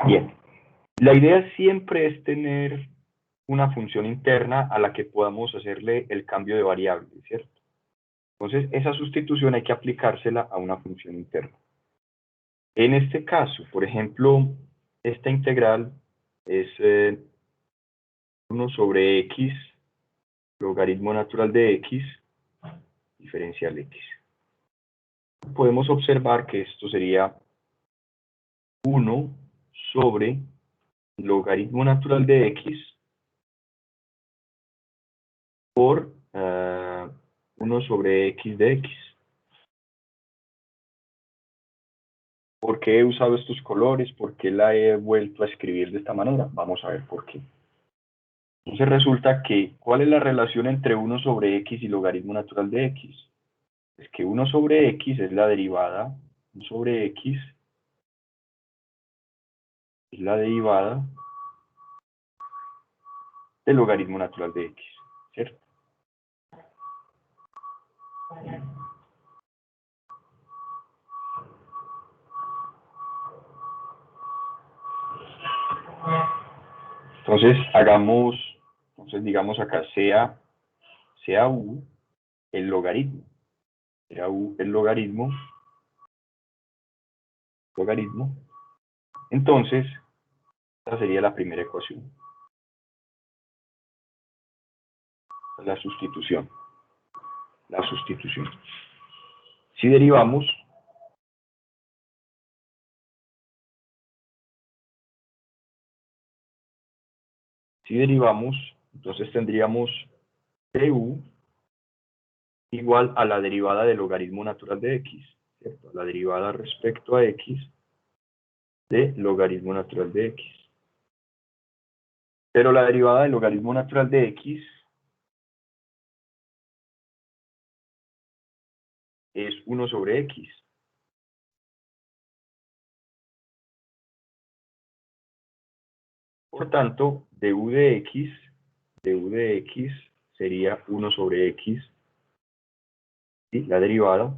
Bien, la idea siempre es tener una función interna a la que podamos hacerle el cambio de variable, ¿cierto? Entonces, esa sustitución hay que aplicársela a una función interna. En este caso, por ejemplo, esta integral es 1 sobre x, logaritmo natural de x, diferencial x. Podemos observar que esto sería 1 sobre logaritmo natural de x por 1 sobre x de x. ¿Por qué he usado estos colores? ¿Por qué la he vuelto a escribir de esta manera? Vamos a ver por qué. Entonces resulta que, ¿cuál es la relación entre 1 sobre x y logaritmo natural de x? Es que 1 sobre x es la derivada, 1 sobre x es la derivada del logaritmo natural de x, ¿cierto? Entonces, digamos acá, sea u el logaritmo, sea u el logaritmo. Entonces, esta sería la primera ecuación, la sustitución. Si derivamos, entonces tendríamos du igual a la derivada del logaritmo natural de x, ¿cierto? La derivada respecto a x de logaritmo natural de x. Pero la derivada del logaritmo natural de x es 1 sobre x. Por tanto, du de x sería 1 sobre x, ¿sí? La derivada.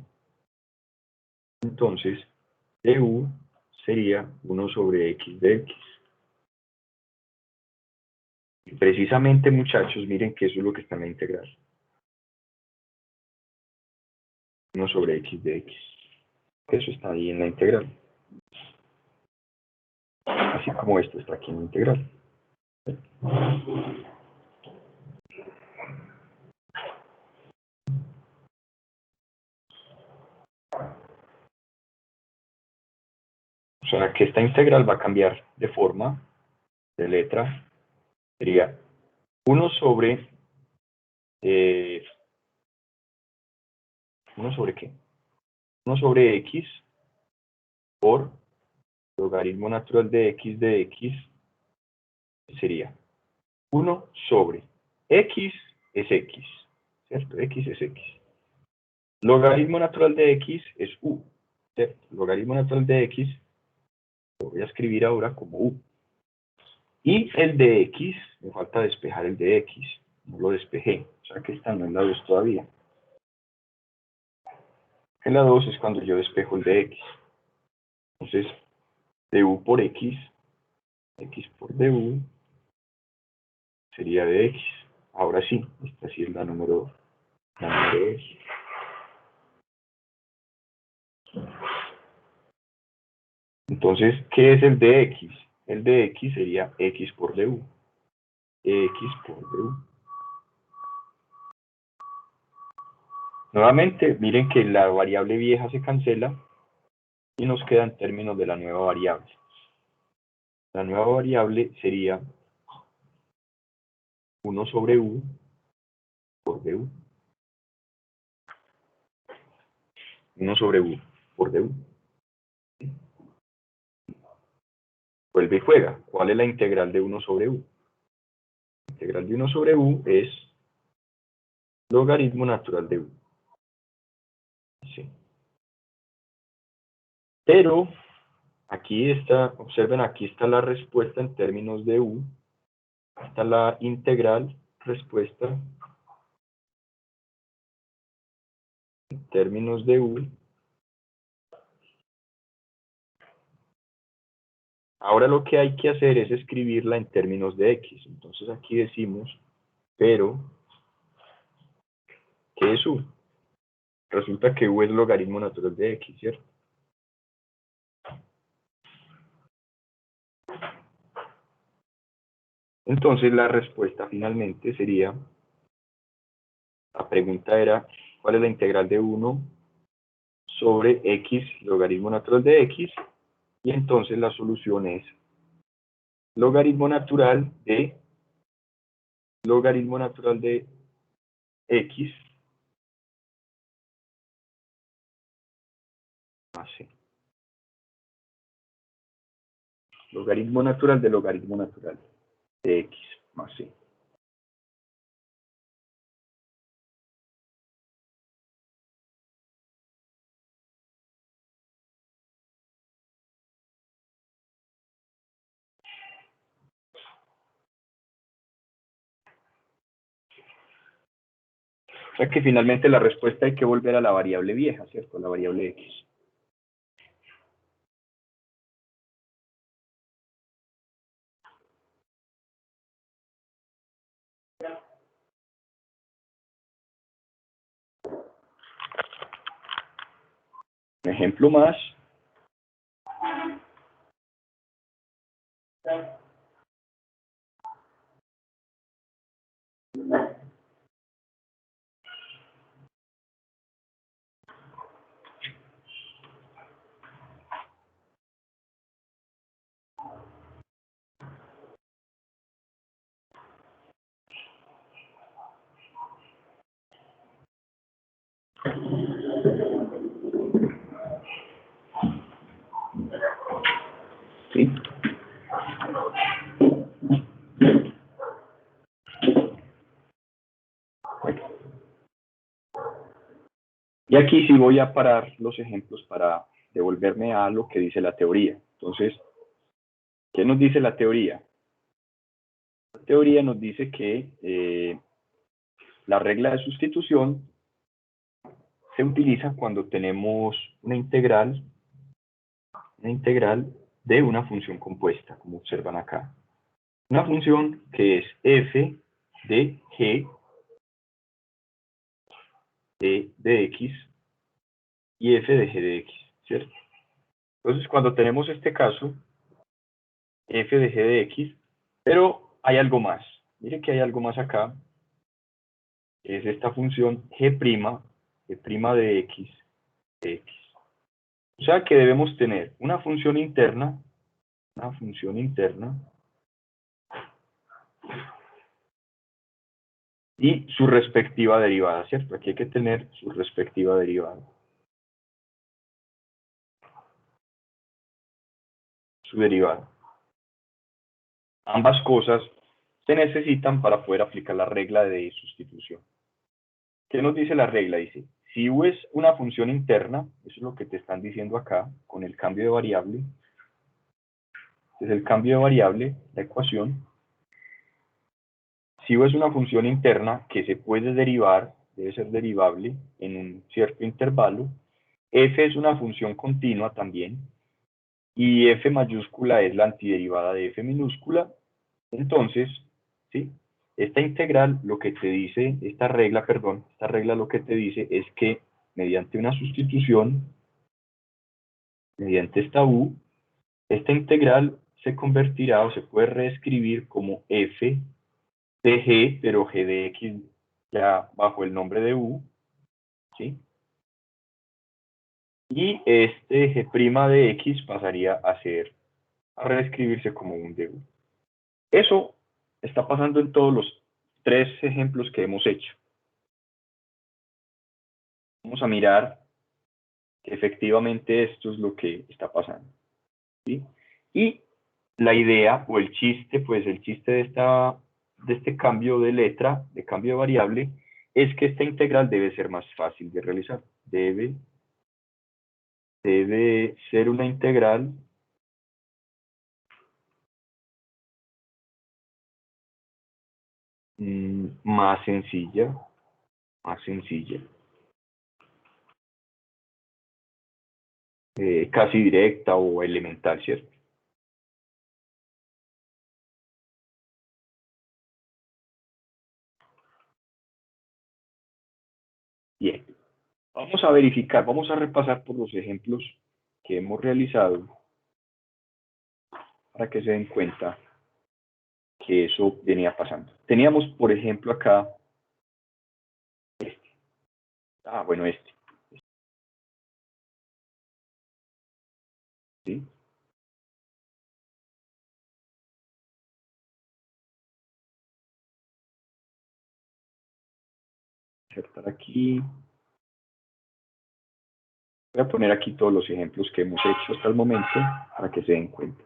Entonces, du sería 1 sobre x de x. Y precisamente, muchachos, miren que eso es lo que está en la integral. 1 sobre x de x. Eso está ahí en la integral. Así como esto está aquí en la integral. O sea, que esta integral va a cambiar de forma, de letra. Sería 1 sobre... ¿1 sobre qué? 1 sobre x por logaritmo natural de x sería 1 sobre x es x, ¿cierto? X es x. Logaritmo natural de x es u, ¿cierto? Logaritmo natural de x lo voy a escribir ahora como u. Y el de x, me falta despejar el de x, no lo despejé, o sea que esta no es la 2 todavía. En la 2 es cuando yo despejo el de x. Entonces, du por x por du, sería de x. Ahora sí, esta sí es la número 2. Entonces, ¿qué es el de x? El de x sería x por du. X por du. Nuevamente, miren que la variable vieja se cancela y nos quedan términos de la nueva variable. La nueva variable sería 1 sobre u por du. 1 sobre u por du. Vuelve y juega. ¿Cuál es la integral de 1 sobre u? La integral de 1 sobre u es logaritmo natural de u. Sí. Pero aquí está, observen, aquí está la respuesta en términos de u. Está la integral respuesta en términos de u Ahora lo que hay que hacer es escribirla en términos de x. Entonces aquí decimos, pero, ¿qué es u? Resulta que u es logaritmo natural de x, ¿cierto? Entonces la respuesta finalmente sería, la pregunta era, ¿cuál es la integral de 1 sobre x logaritmo natural de x? Y entonces la solución es logaritmo natural de x más c. Logaritmo natural de logaritmo natural de x más c. O sea que finalmente la respuesta hay que volver a la variable vieja, ¿cierto? La variable x. Un ejemplo más. ¿Sí? Y aquí sí voy a parar los ejemplos para devolverme a lo que dice la teoría. Entonces, ¿qué nos dice la teoría? La teoría nos dice que la regla de sustitución se utiliza cuando tenemos una integral de una función compuesta, como observan acá. Una función que es f de g de x y f de g de x, ¿cierto? Entonces, cuando tenemos este caso, f de g de x, pero hay algo más. Miren que hay algo más acá, es esta función g', g' de x, de x. O sea que debemos tener una función interna, y su respectiva derivada, ¿cierto? Aquí hay que tener su respectiva derivada. Su derivada. Ambas cosas se necesitan para poder aplicar la regla de sustitución. ¿Qué nos dice la regla? Dice, si u es una función interna, eso es lo que te están diciendo acá, con el cambio de variable, es el cambio de variable, la ecuación. Si u es una función interna que se puede derivar, debe ser derivable en un cierto intervalo, f es una función continua también, y f mayúscula es la antiderivada de f minúscula, entonces, ¿sí? Esta integral lo que te dice, esta regla lo que te dice es que mediante una sustitución, mediante esta u, esta integral se convertirá o se puede reescribir como f de g, pero g de x ya bajo el nombre de u, ¿sí? Y este g' de x pasaría a reescribirse como un du. Eso está pasando en todos los tres ejemplos que hemos hecho. Vamos a mirar que efectivamente esto es lo que está pasando, ¿sí? Y la idea o el chiste, pues el chiste de este cambio de letra, de cambio de variable, es que esta integral debe ser más fácil de realizar. Debe ser una integral más sencilla, casi directa o elemental, ¿cierto? Bien, vamos a verificar, vamos a repasar por los ejemplos que hemos realizado para que se den cuenta que eso venía pasando. Teníamos, por ejemplo, acá este. Bueno, este. ¿Sí? Insertar aquí. Voy a poner aquí todos los ejemplos que hemos hecho hasta el momento para que se den cuenta.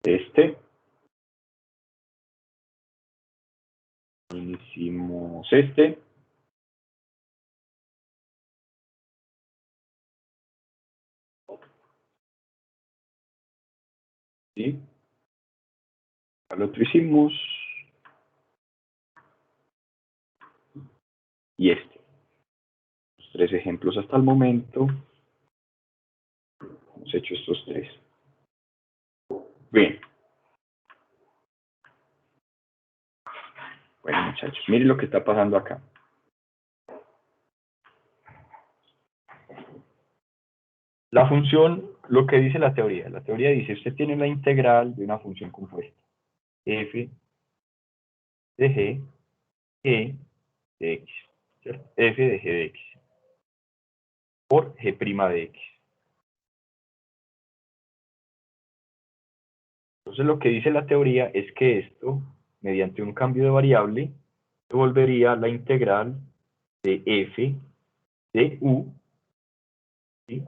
Este. Hicimos este. ¿Sí? Al otro hicimos. Y este. Los 3 ejemplos hasta el momento. Hemos hecho estos 3. Bien. Bueno, muchachos, miren lo que está pasando acá. La función, lo que dice la teoría dice, usted tiene la integral de una función compuesta, f de g, e de x, ¿cierto? F de g de x, por g' de x. Entonces lo que dice la teoría es que esto, mediante un cambio de variable, devolvería la integral de f de u, ¿sí?,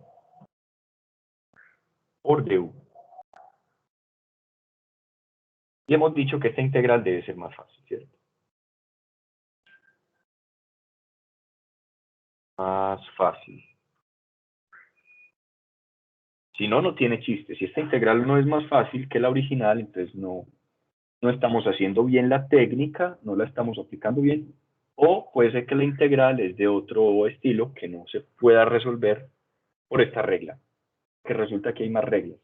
por du. Y hemos dicho que esta integral debe ser más fácil, ¿cierto? Más fácil. Si no, no tiene chiste. Si esta integral no es más fácil que la original, entonces no estamos haciendo bien la técnica, no la estamos aplicando bien, o puede ser que la integral es de otro estilo que no se pueda resolver por esta regla, que resulta que hay más reglas.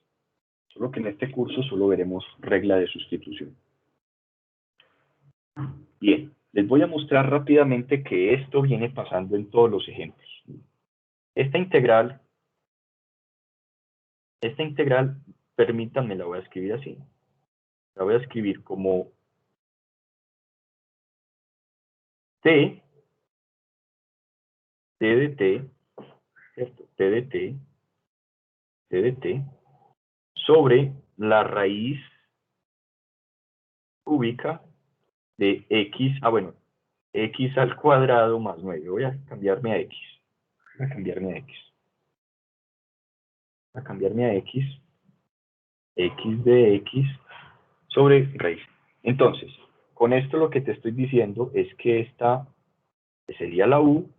Solo que en este curso solo veremos regla de sustitución. Bien, les voy a mostrar rápidamente que esto viene pasando en todos los ejemplos. Esta integral, permítanme, la voy a escribir así. La voy a escribir como t de t, ¿cierto? T de t, sobre la raíz cúbica de x, x al cuadrado más 9. Voy a cambiarme a x. Voy a cambiarme a x. Voy a cambiarme a x. X de x sobre raíz. Entonces, con esto lo que te estoy diciendo es que esta sería la u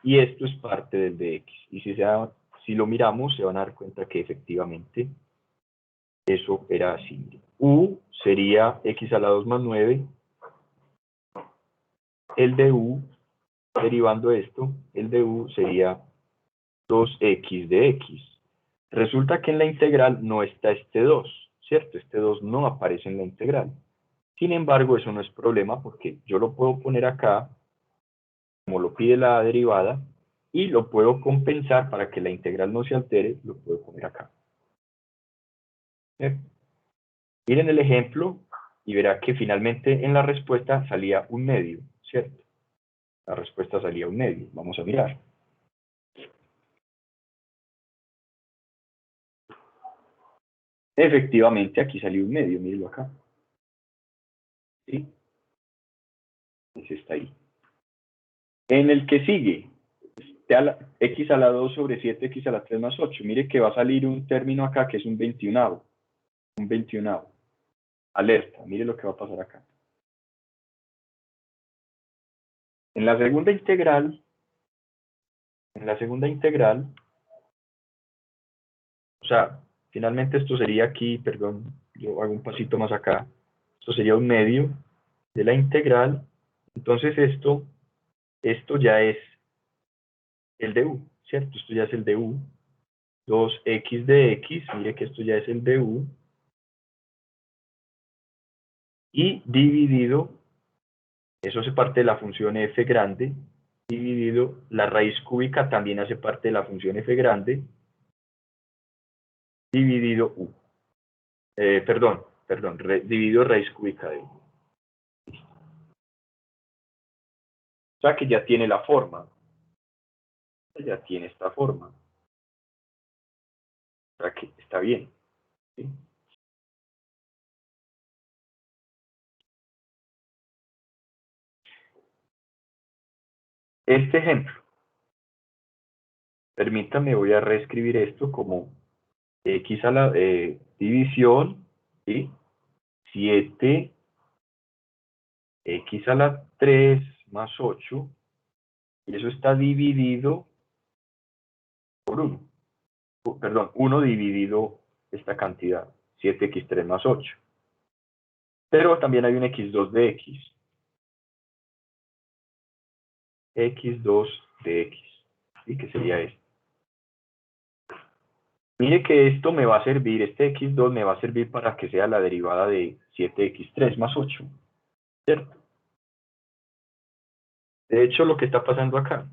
y esto es parte del de x. Y si lo miramos, se van a dar cuenta que efectivamente eso era así. U sería x a la 2 más 9. El de u, derivando esto, el de u sería 2x de x. Resulta que en la integral no está este 2, ¿cierto? Este 2 no aparece en la integral. Sin embargo, eso no es problema porque yo lo puedo poner acá, como lo pide la derivada, y lo puedo compensar para que la integral no se altere, lo puedo poner acá. ¿Cierto? Miren el ejemplo y verá que finalmente en la respuesta salía un medio, ¿cierto? La respuesta salía un medio. Vamos a mirar. Efectivamente, aquí salió un medio, mírenlo acá. ¿Sí? Ese está ahí. En el que sigue, x a la 2 sobre 7x a la 3 más 8. Mire que va a salir un término acá que es un 21avo. Un 21avo. Alerta, mire lo que va a pasar acá. En la segunda integral, o sea, finalmente esto sería aquí, perdón, yo hago un pasito más acá. Esto sería un medio de la integral. Entonces esto ya es el de u, ¿cierto? Esto ya es el de u. 2x de x, mire que esto ya es el de u. Y dividido, eso se parte de la función f grande, dividido, la raíz cúbica también hace parte de la función f grande, dividido u. Dividido raíz cúbica de u. O sea que ya tiene la forma, ya tiene esta forma. O sea que está bien. ¿Sí? Este ejemplo, permítame, voy a reescribir esto como x a la división, ¿sí? 7 x a la 3 más 8, y eso está dividido por 1. Perdón, 1 dividido esta cantidad, 7x3 más 8. Pero también hay un x2 de x. X2 de x. ¿Sí? Que sería esto. Mire que esto me va a servir, este x2 me va a servir para que sea la derivada de 7x3 más 8. ¿Cierto? De hecho, lo que está pasando acá,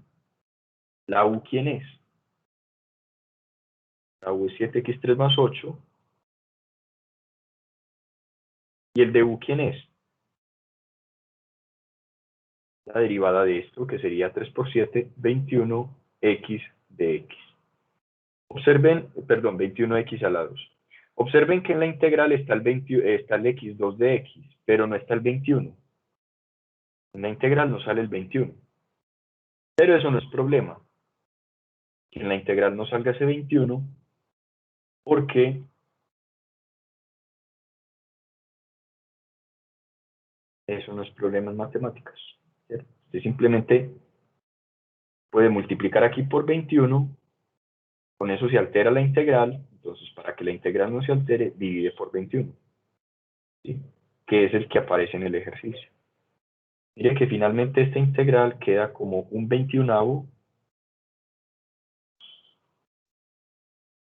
la u, ¿quién es? La u es 7x3 más 8. ¿Y el de u quién es? La derivada de esto, que sería 3 por 7, 21x de x. Observen, perdón, 21x a la 2. Observen que en la integral está está el x2 de x, pero no está el 21. En la integral no sale el 21. Pero eso no es problema. Que en la integral no salga ese 21, porque eso no es problema en matemáticas. ¿Cierto? Usted simplemente puede multiplicar aquí por 21, con eso se altera la integral, entonces para que la integral no se altere, divide por 21, ¿sí? Que es el que aparece en el ejercicio. Mire que finalmente esta integral queda como un 21avo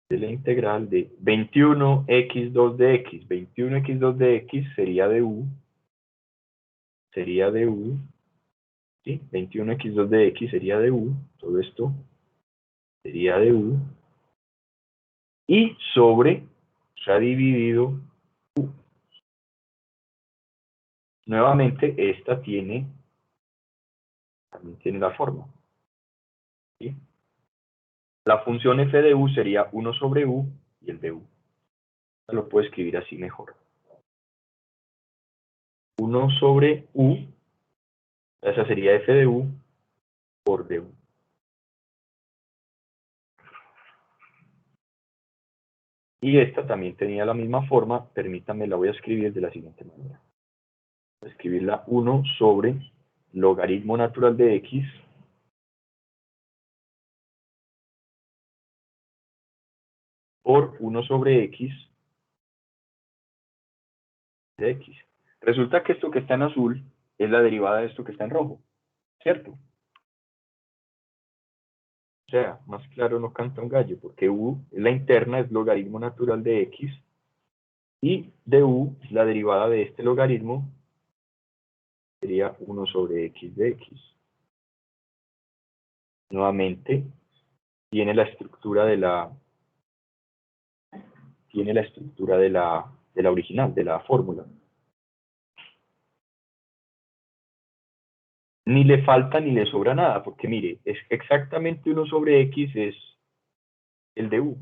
de la integral de 21x2 de x. 21x2 de x sería de u, ¿sí? 21x2 de x sería de u, todo esto sería de u, y sobre, se ha dividido u. Nuevamente, esta también tiene la forma, ¿sí? La función f de u sería 1 sobre u y el de u. Lo puedo escribir así mejor. 1 sobre u, esa sería f de u por du. Y esta también tenía la misma forma, permítanme, la voy a escribir de la siguiente manera. Voy a escribirla 1 sobre logaritmo natural de x por 1 sobre x de x. Resulta que esto que está en azul es la derivada de esto que está en rojo, ¿cierto? O sea, más claro no canta un gallo, porque u, la interna, es logaritmo natural de x, y de u, la derivada de este logaritmo, sería 1 sobre x de x. Nuevamente, tiene la estructura de la original, de la fórmula. Ni le falta ni le sobra nada, porque mire, es exactamente 1 sobre x es el de u,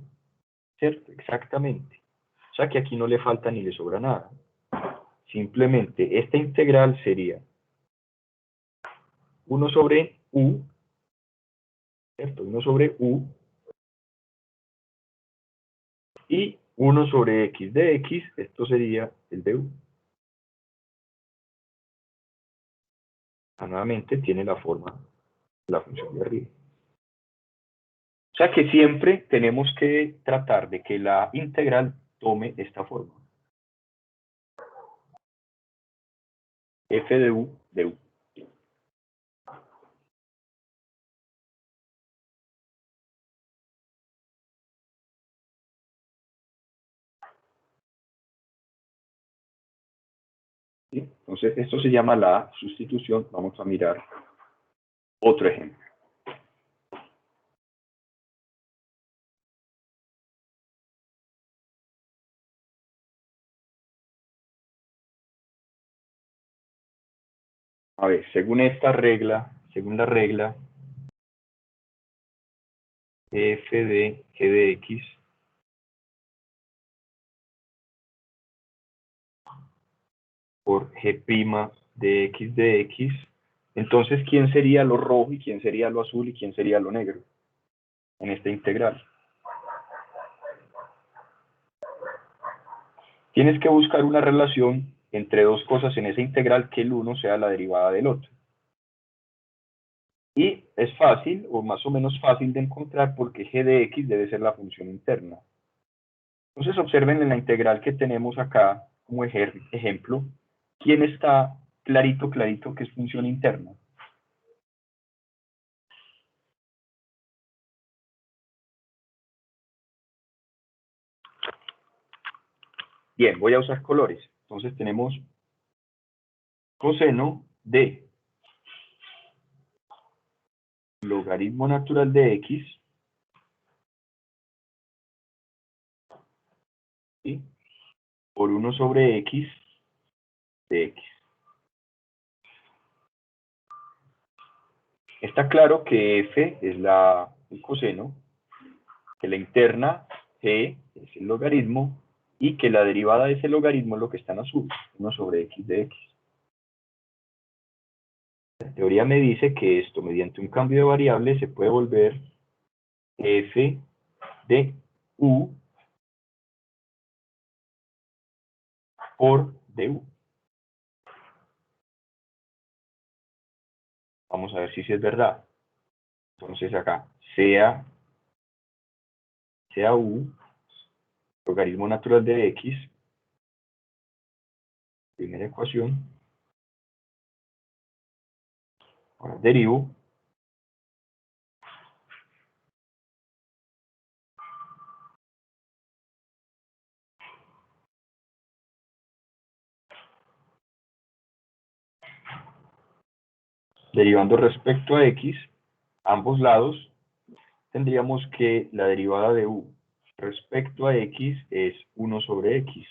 ¿cierto? Exactamente. O sea que aquí no le falta ni le sobra nada. Simplemente esta integral sería 1 sobre u, ¿cierto? 1 sobre u y 1 sobre x de x, esto sería el de u. Nuevamente tiene la forma de la función de arriba. O sea que siempre tenemos que tratar de que la integral tome esta forma. F de u de u. ¿Sí? Entonces, esto se llama la sustitución. Vamos a mirar Otro ejemplo. A ver, según esta regla, según la regla f de g de x por g' de x, entonces, ¿quién sería lo rojo y quién sería lo azul y quién sería lo negro en esta integral? Tienes que buscar una relación entre dos cosas en esa integral que el uno sea la derivada del otro. Y es fácil, o más o menos fácil de encontrar, porque g de x debe ser la función interna. Entonces observen en la integral que tenemos acá como ejemplo, ¿quién está clarito, clarito que es función interna? Bien, voy a usar colores. Entonces tenemos coseno de logaritmo natural de x, ¿sí?, por 1 sobre x de x. Está claro que f es el coseno, que la interna g es el logaritmo y que la derivada de ese logaritmo es lo que está en azul, 1 sobre x de x. La teoría me dice que esto, mediante un cambio de variable, se puede volver f de u por du. Vamos a ver si es verdad. Entonces acá, sea u, logaritmo natural de x, primera ecuación, ahora derivo, derivando respecto a x, ambos lados, tendríamos que la derivada de u respecto a x es 1 sobre x.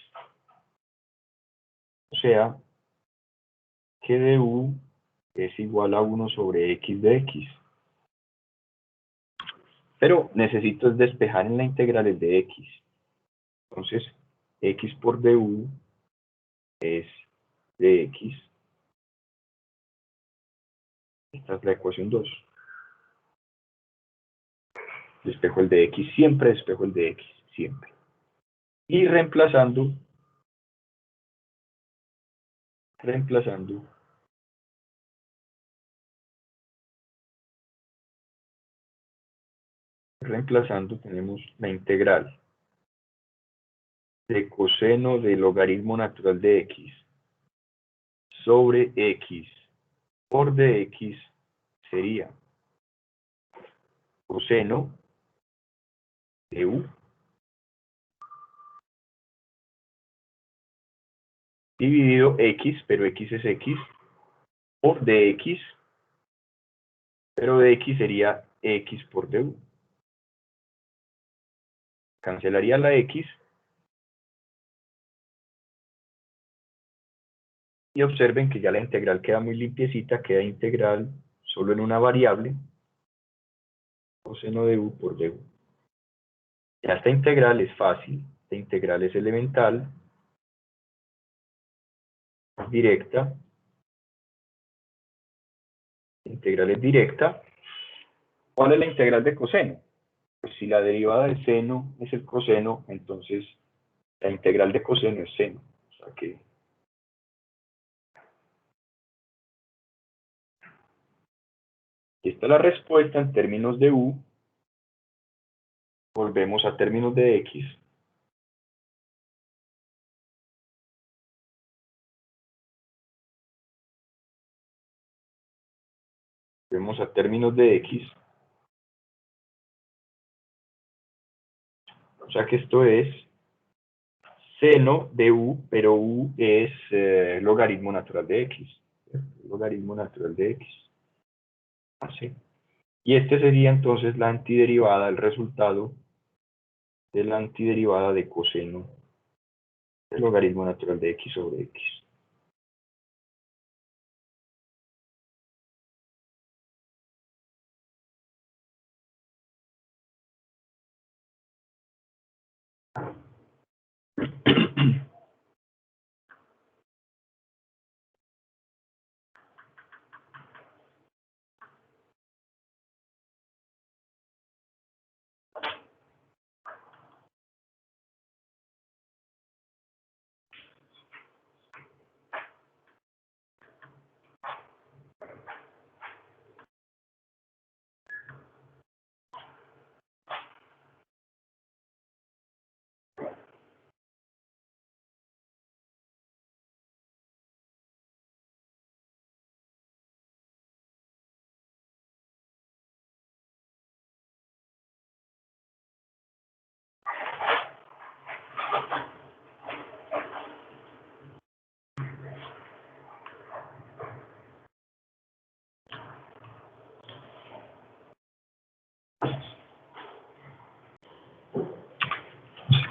O sea, que du es igual a 1 sobre x de x. Pero necesito despejar en la integral el de x. Entonces, x por du es de x. Esta es la ecuación 2. Despejo el de x, siempre despejo el de x, siempre. Y reemplazando tenemos la integral de coseno del logaritmo natural de x sobre x por dx sería coseno de u dividido x, pero x es x, por dx, pero dx sería x por du. Cancelaría la x y observen que ya la integral queda muy limpiecita, queda integral solo en una variable, coseno de u por du. Ya esta integral es fácil, esta integral es elemental, es directa, la integral es directa. ¿Cuál es la integral de coseno? Pues si la derivada de seno es el coseno, entonces la integral de coseno es seno. O sea que aquí está la respuesta en términos de u. Volvemos a términos de x. Volvemos a términos de x. O sea que esto es seno de u, pero u es logaritmo natural de x. Logaritmo natural de x. Así. Y este sería entonces la antiderivada, el resultado de la antiderivada de coseno del logaritmo natural de x sobre x.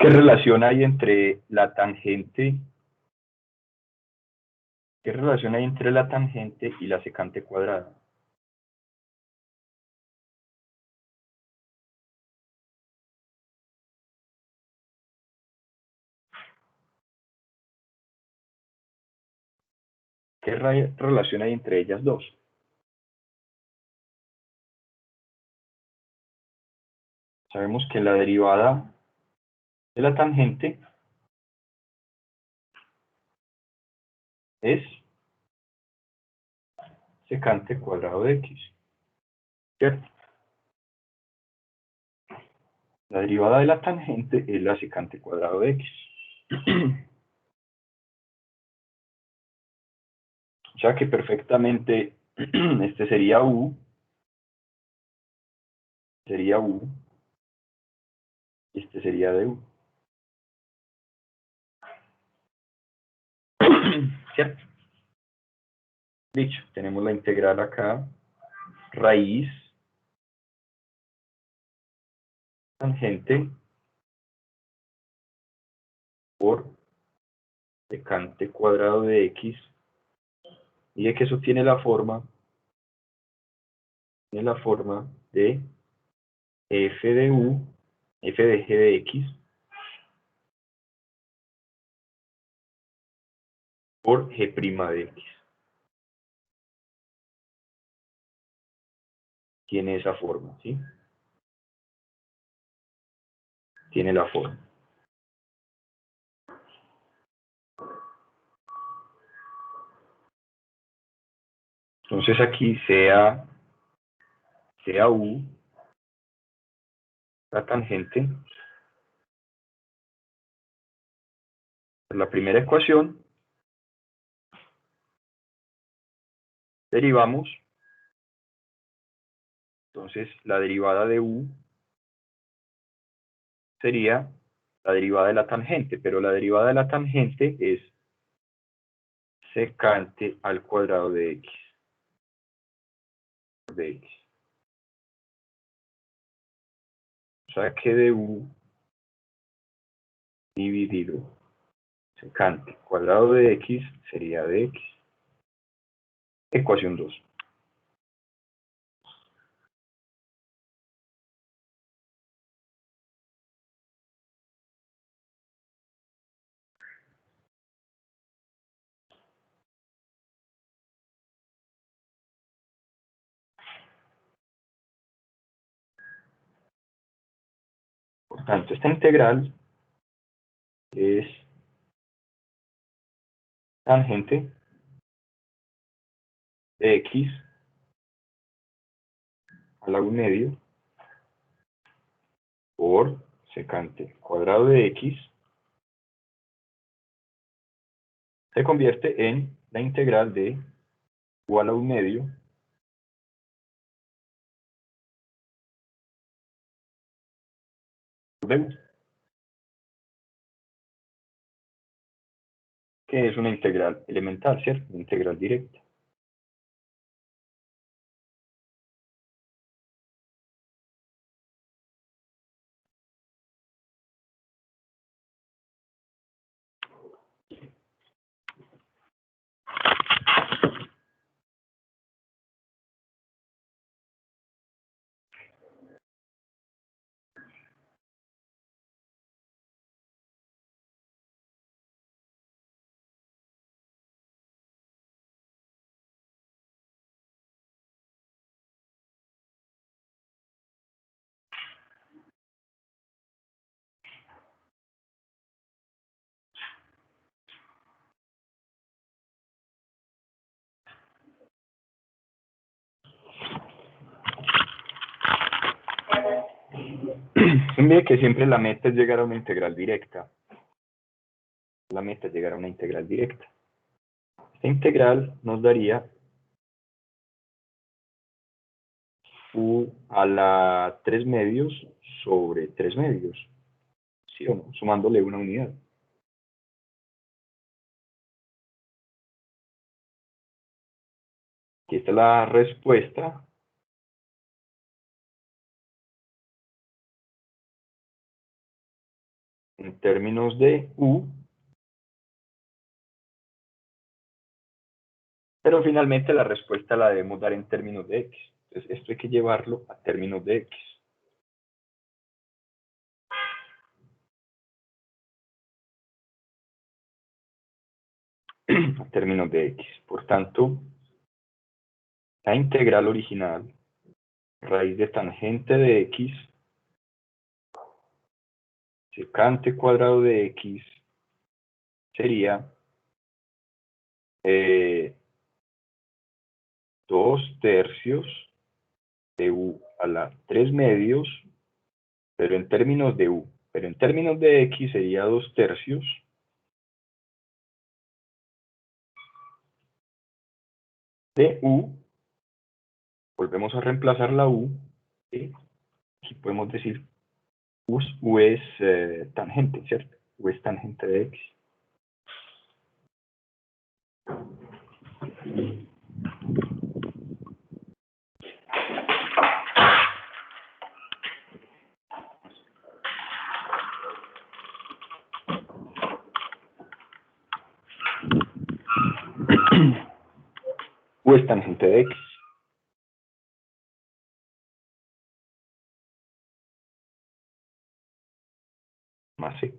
¿Qué relación hay entre la tangente? ¿Qué relación hay entre la tangente y la secante cuadrada? ¿Qué relación hay entre ellas dos? Sabemos que la derivada de la tangente es secante cuadrado de x, ¿cierto? La derivada de la tangente es la secante cuadrado de x. O sea que perfectamente este sería u, y este sería du. ¿Cierto? Dicho, tenemos la integral acá, raíz, tangente por secante cuadrado de x, y de que eso tiene la forma de f de u, f de g de x, por g' de x. Tiene esa forma, ¿sí? Tiene la forma. Entonces aquí sea u, la tangente, la primera ecuación, derivamos, entonces la derivada de u sería la derivada de la tangente, pero la derivada de la tangente es secante al cuadrado de x. O sea que de u dividido secante cuadrado de x sería de x. Ecuación 2. Por tanto, esta integral es tangente de x a la 1 medio por secante cuadrado de x se convierte en la integral de u a la 1 medio de u, que es una integral elemental, ¿cierto? Una integral directa. Mire que siempre la meta es llegar a una integral directa. La meta es llegar a una integral directa. Esta integral nos daría u a la 3 medios sobre 3 medios. ¿Sí o no? Sumándole una unidad. Aquí está la respuesta. En términos de u. Pero finalmente la respuesta la debemos dar en términos de x. Entonces esto hay que llevarlo a términos de x. A términos de x. Por tanto, la integral original, raíz de tangente de x, secante cuadrado de x, sería 2 tercios de u a la 3 medios, pero en términos de u. Pero en términos de x sería 2 tercios de u. Volvemos a reemplazar la u. ¿Sí? Aquí podemos decir u es tangente, ¿cierto? U es tangente de x. U es tangente de x. Más c.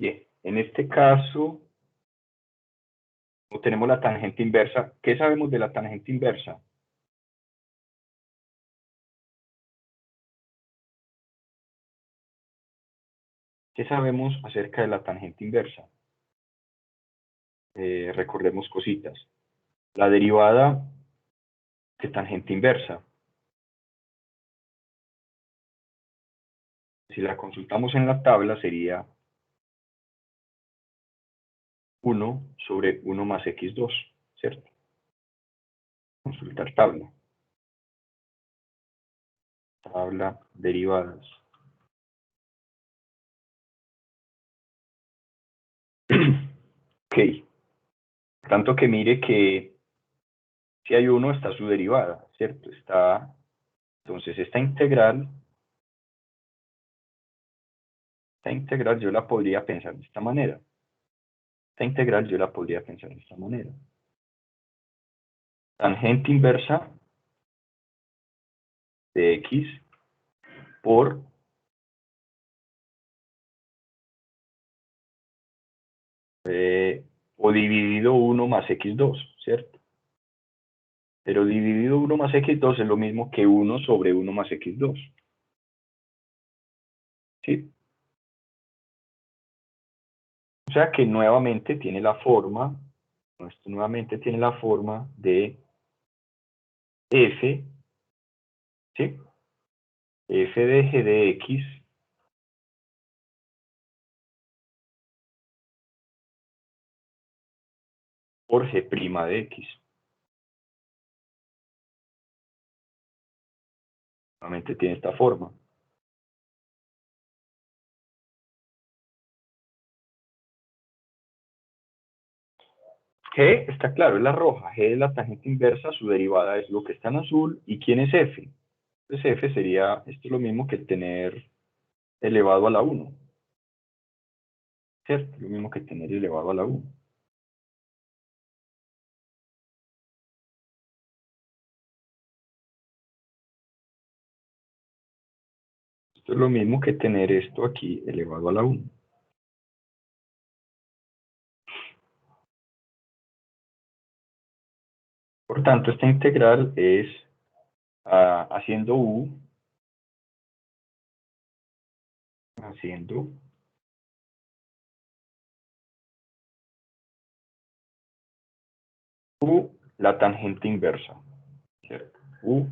Bien, en este caso tenemos la tangente inversa. ¿Qué sabemos de la tangente inversa? ¿Qué sabemos acerca de la tangente inversa? Recordemos cositas. La derivada de tangente inversa, si la consultamos en la tabla, sería 1 sobre 1 más x2, ¿cierto? Consultar tabla. Tabla derivadas. Ok. Tanto que mire que si hay 1 está su derivada, ¿cierto? Está, entonces esta integral yo la podría pensar de esta manera. Esta integral yo la podría pensar de esta manera. Tangente inversa de x por o dividido 1 más x2, ¿cierto? Pero dividido 1 más x2 es lo mismo que 1 sobre 1 más x2. ¿Sí? O sea que nuevamente tiene la forma, esto nuevamente tiene la forma de f, ¿sí? F de G de X por G' de X. Nuevamente tiene esta forma. G está claro, es la roja. G es la tangente inversa, su derivada es lo que está en azul. ¿Y quién es F? Pues F sería, esto es lo mismo que tener elevado a la 1. ¿Cierto? Lo mismo que tener elevado a la 1. Esto es lo mismo que tener esto aquí elevado a la 1. Por tanto, esta integral es haciendo U, haciendo U la tangente inversa, ¿cierto? U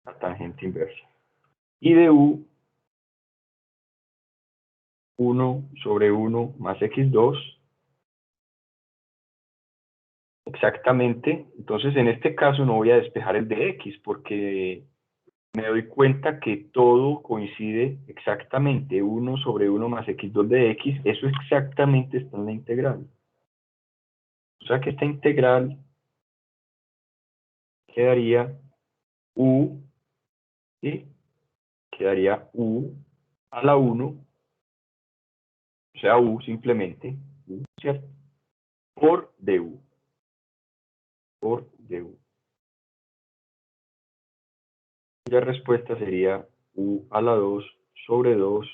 la tangente inversa. Y de U, 1 sobre 1 más x2, exactamente. Entonces, en este caso no voy a despejar el de x porque me doy cuenta que todo coincide exactamente. 1 sobre 1 más x2 de x, eso exactamente está en la integral. O sea que esta integral quedaría U, ¿sí? Quedaría U a la 1, o sea, U simplemente, U, ¿cierto? Por du, por du. Y la respuesta sería U a la 2 sobre 2,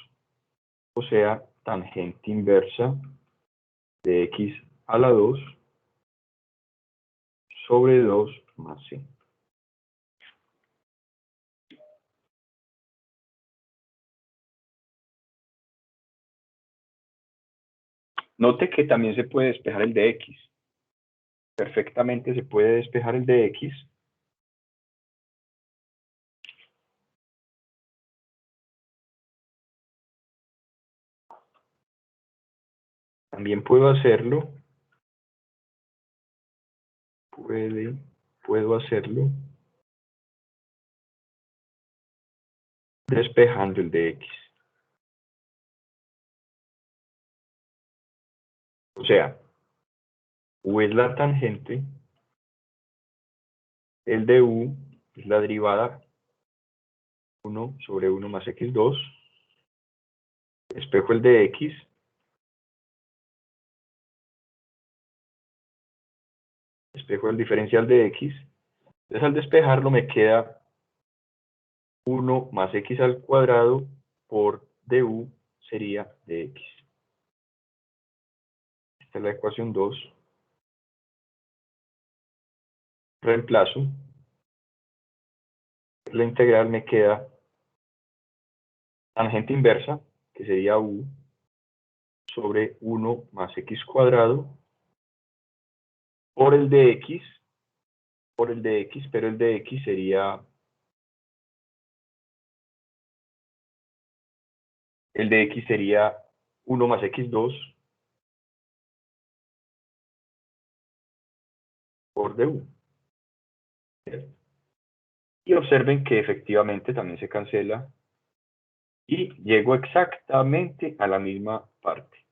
o sea, tangente inversa de x a la 2 sobre 2 más c. Note que también se puede despejar el de x. Perfectamente se puede despejar el de x. También puedo hacerlo. Puedo hacerlo despejando el de x. O sea, U es la tangente, el de U es la derivada 1 sobre 1 más x2, despejo el de x, despejo el diferencial de x, entonces al despejarlo me queda 1 más x al cuadrado por du sería de x. Esta es la ecuación 2. Reemplazo. La integral me queda tangente inversa, que sería u, sobre 1 más x cuadrado, por el de x, pero el de x sería, el de x sería 1 más x2 por du. Y observen que efectivamente también se cancela y llego exactamente a la misma parte.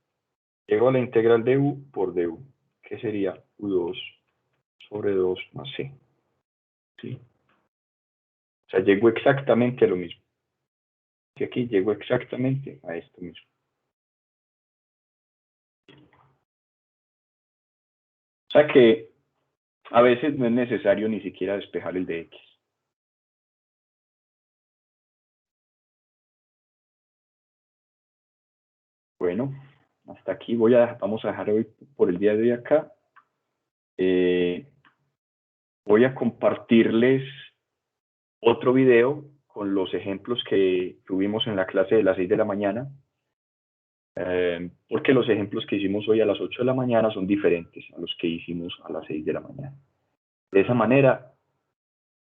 Llego a la integral de u por du, que sería u2 sobre 2 más c. ¿Sí? O sea, llego exactamente a lo mismo. Y aquí llego exactamente a esto mismo. O sea que a veces no es necesario ni siquiera despejar el de x. Bueno, hasta aquí vamos a dejar hoy por el día de hoy acá. Voy a compartirles otro video con los ejemplos que tuvimos en la clase de las 6 de la mañana, porque los ejemplos que hicimos hoy a las 8 de la mañana son diferentes a los que hicimos a las 6 de la mañana. De esa manera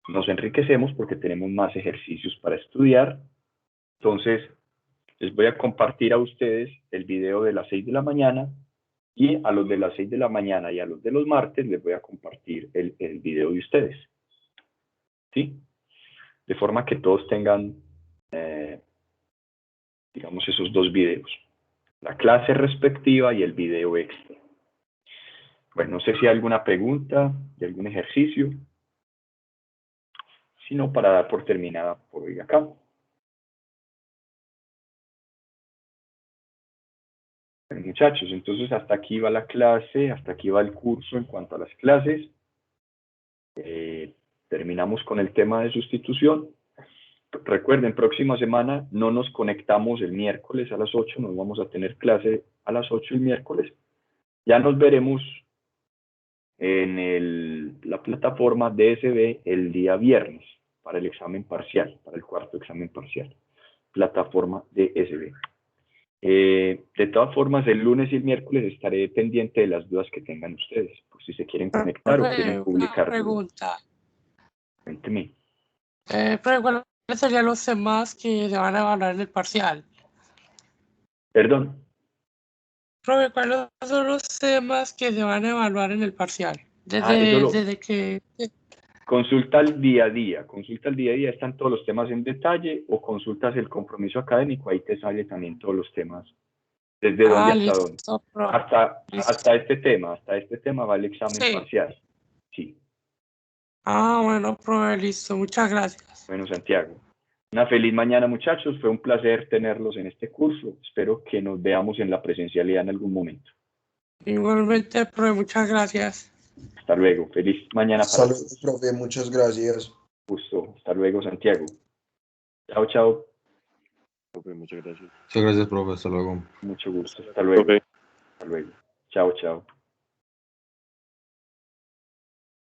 nos enriquecemos porque tenemos más ejercicios para estudiar. Entonces, les voy a compartir a ustedes el video de las 6 de la mañana y a los de las 6 de la mañana y a los de los martes les voy a compartir el video de ustedes. ¿Sí? De forma que todos tengan, digamos, esos dos videos. La clase respectiva y el video extra. Bueno, no sé si hay alguna pregunta de algún ejercicio. Si no, para dar por terminada por hoy acá. Bueno, muchachos, entonces hasta aquí va la clase, hasta aquí va el curso en cuanto a las clases. Terminamos con el tema de sustitución. Recuerden, próxima semana no nos conectamos el miércoles a las 8, no vamos a tener clase a las 8 el miércoles. Ya nos veremos en la plataforma DSB el día viernes para el examen parcial, para el cuarto examen parcial. Plataforma DSB. De todas formas, el lunes y el miércoles estaré pendiente de las dudas que tengan ustedes, por si se quieren conectar o quieren Una publicar. pregunta. Cuénteme. Pero ¿cuáles serían los temas que se van a evaluar en el parcial? Perdón. Profe, ¿cuáles son los temas que se van a evaluar en el parcial? Desde que... Consulta el día a día. Consulta el día a día, están todos los temas en detalle, o consultas el compromiso académico, ahí te sale también todos los temas. ¿Desde dónde hasta listo, dónde? Hasta este tema va el examen parcial. Sí. Bueno, profe, listo. Muchas gracias. Bueno, Santiago. Una feliz mañana, muchachos. Fue un placer tenerlos en este curso. Espero que nos veamos en la presencialidad en algún momento. Igualmente, profe, muchas gracias. Hasta luego. Feliz mañana para todos. Saludos, profe. Muchas gracias. Gusto. Hasta luego, Santiago. Chao, chao. Profe, muchas gracias. Muchas gracias, profe. Hasta luego. Mucho gusto. Hasta luego. Profe. Hasta luego. Chao, chao.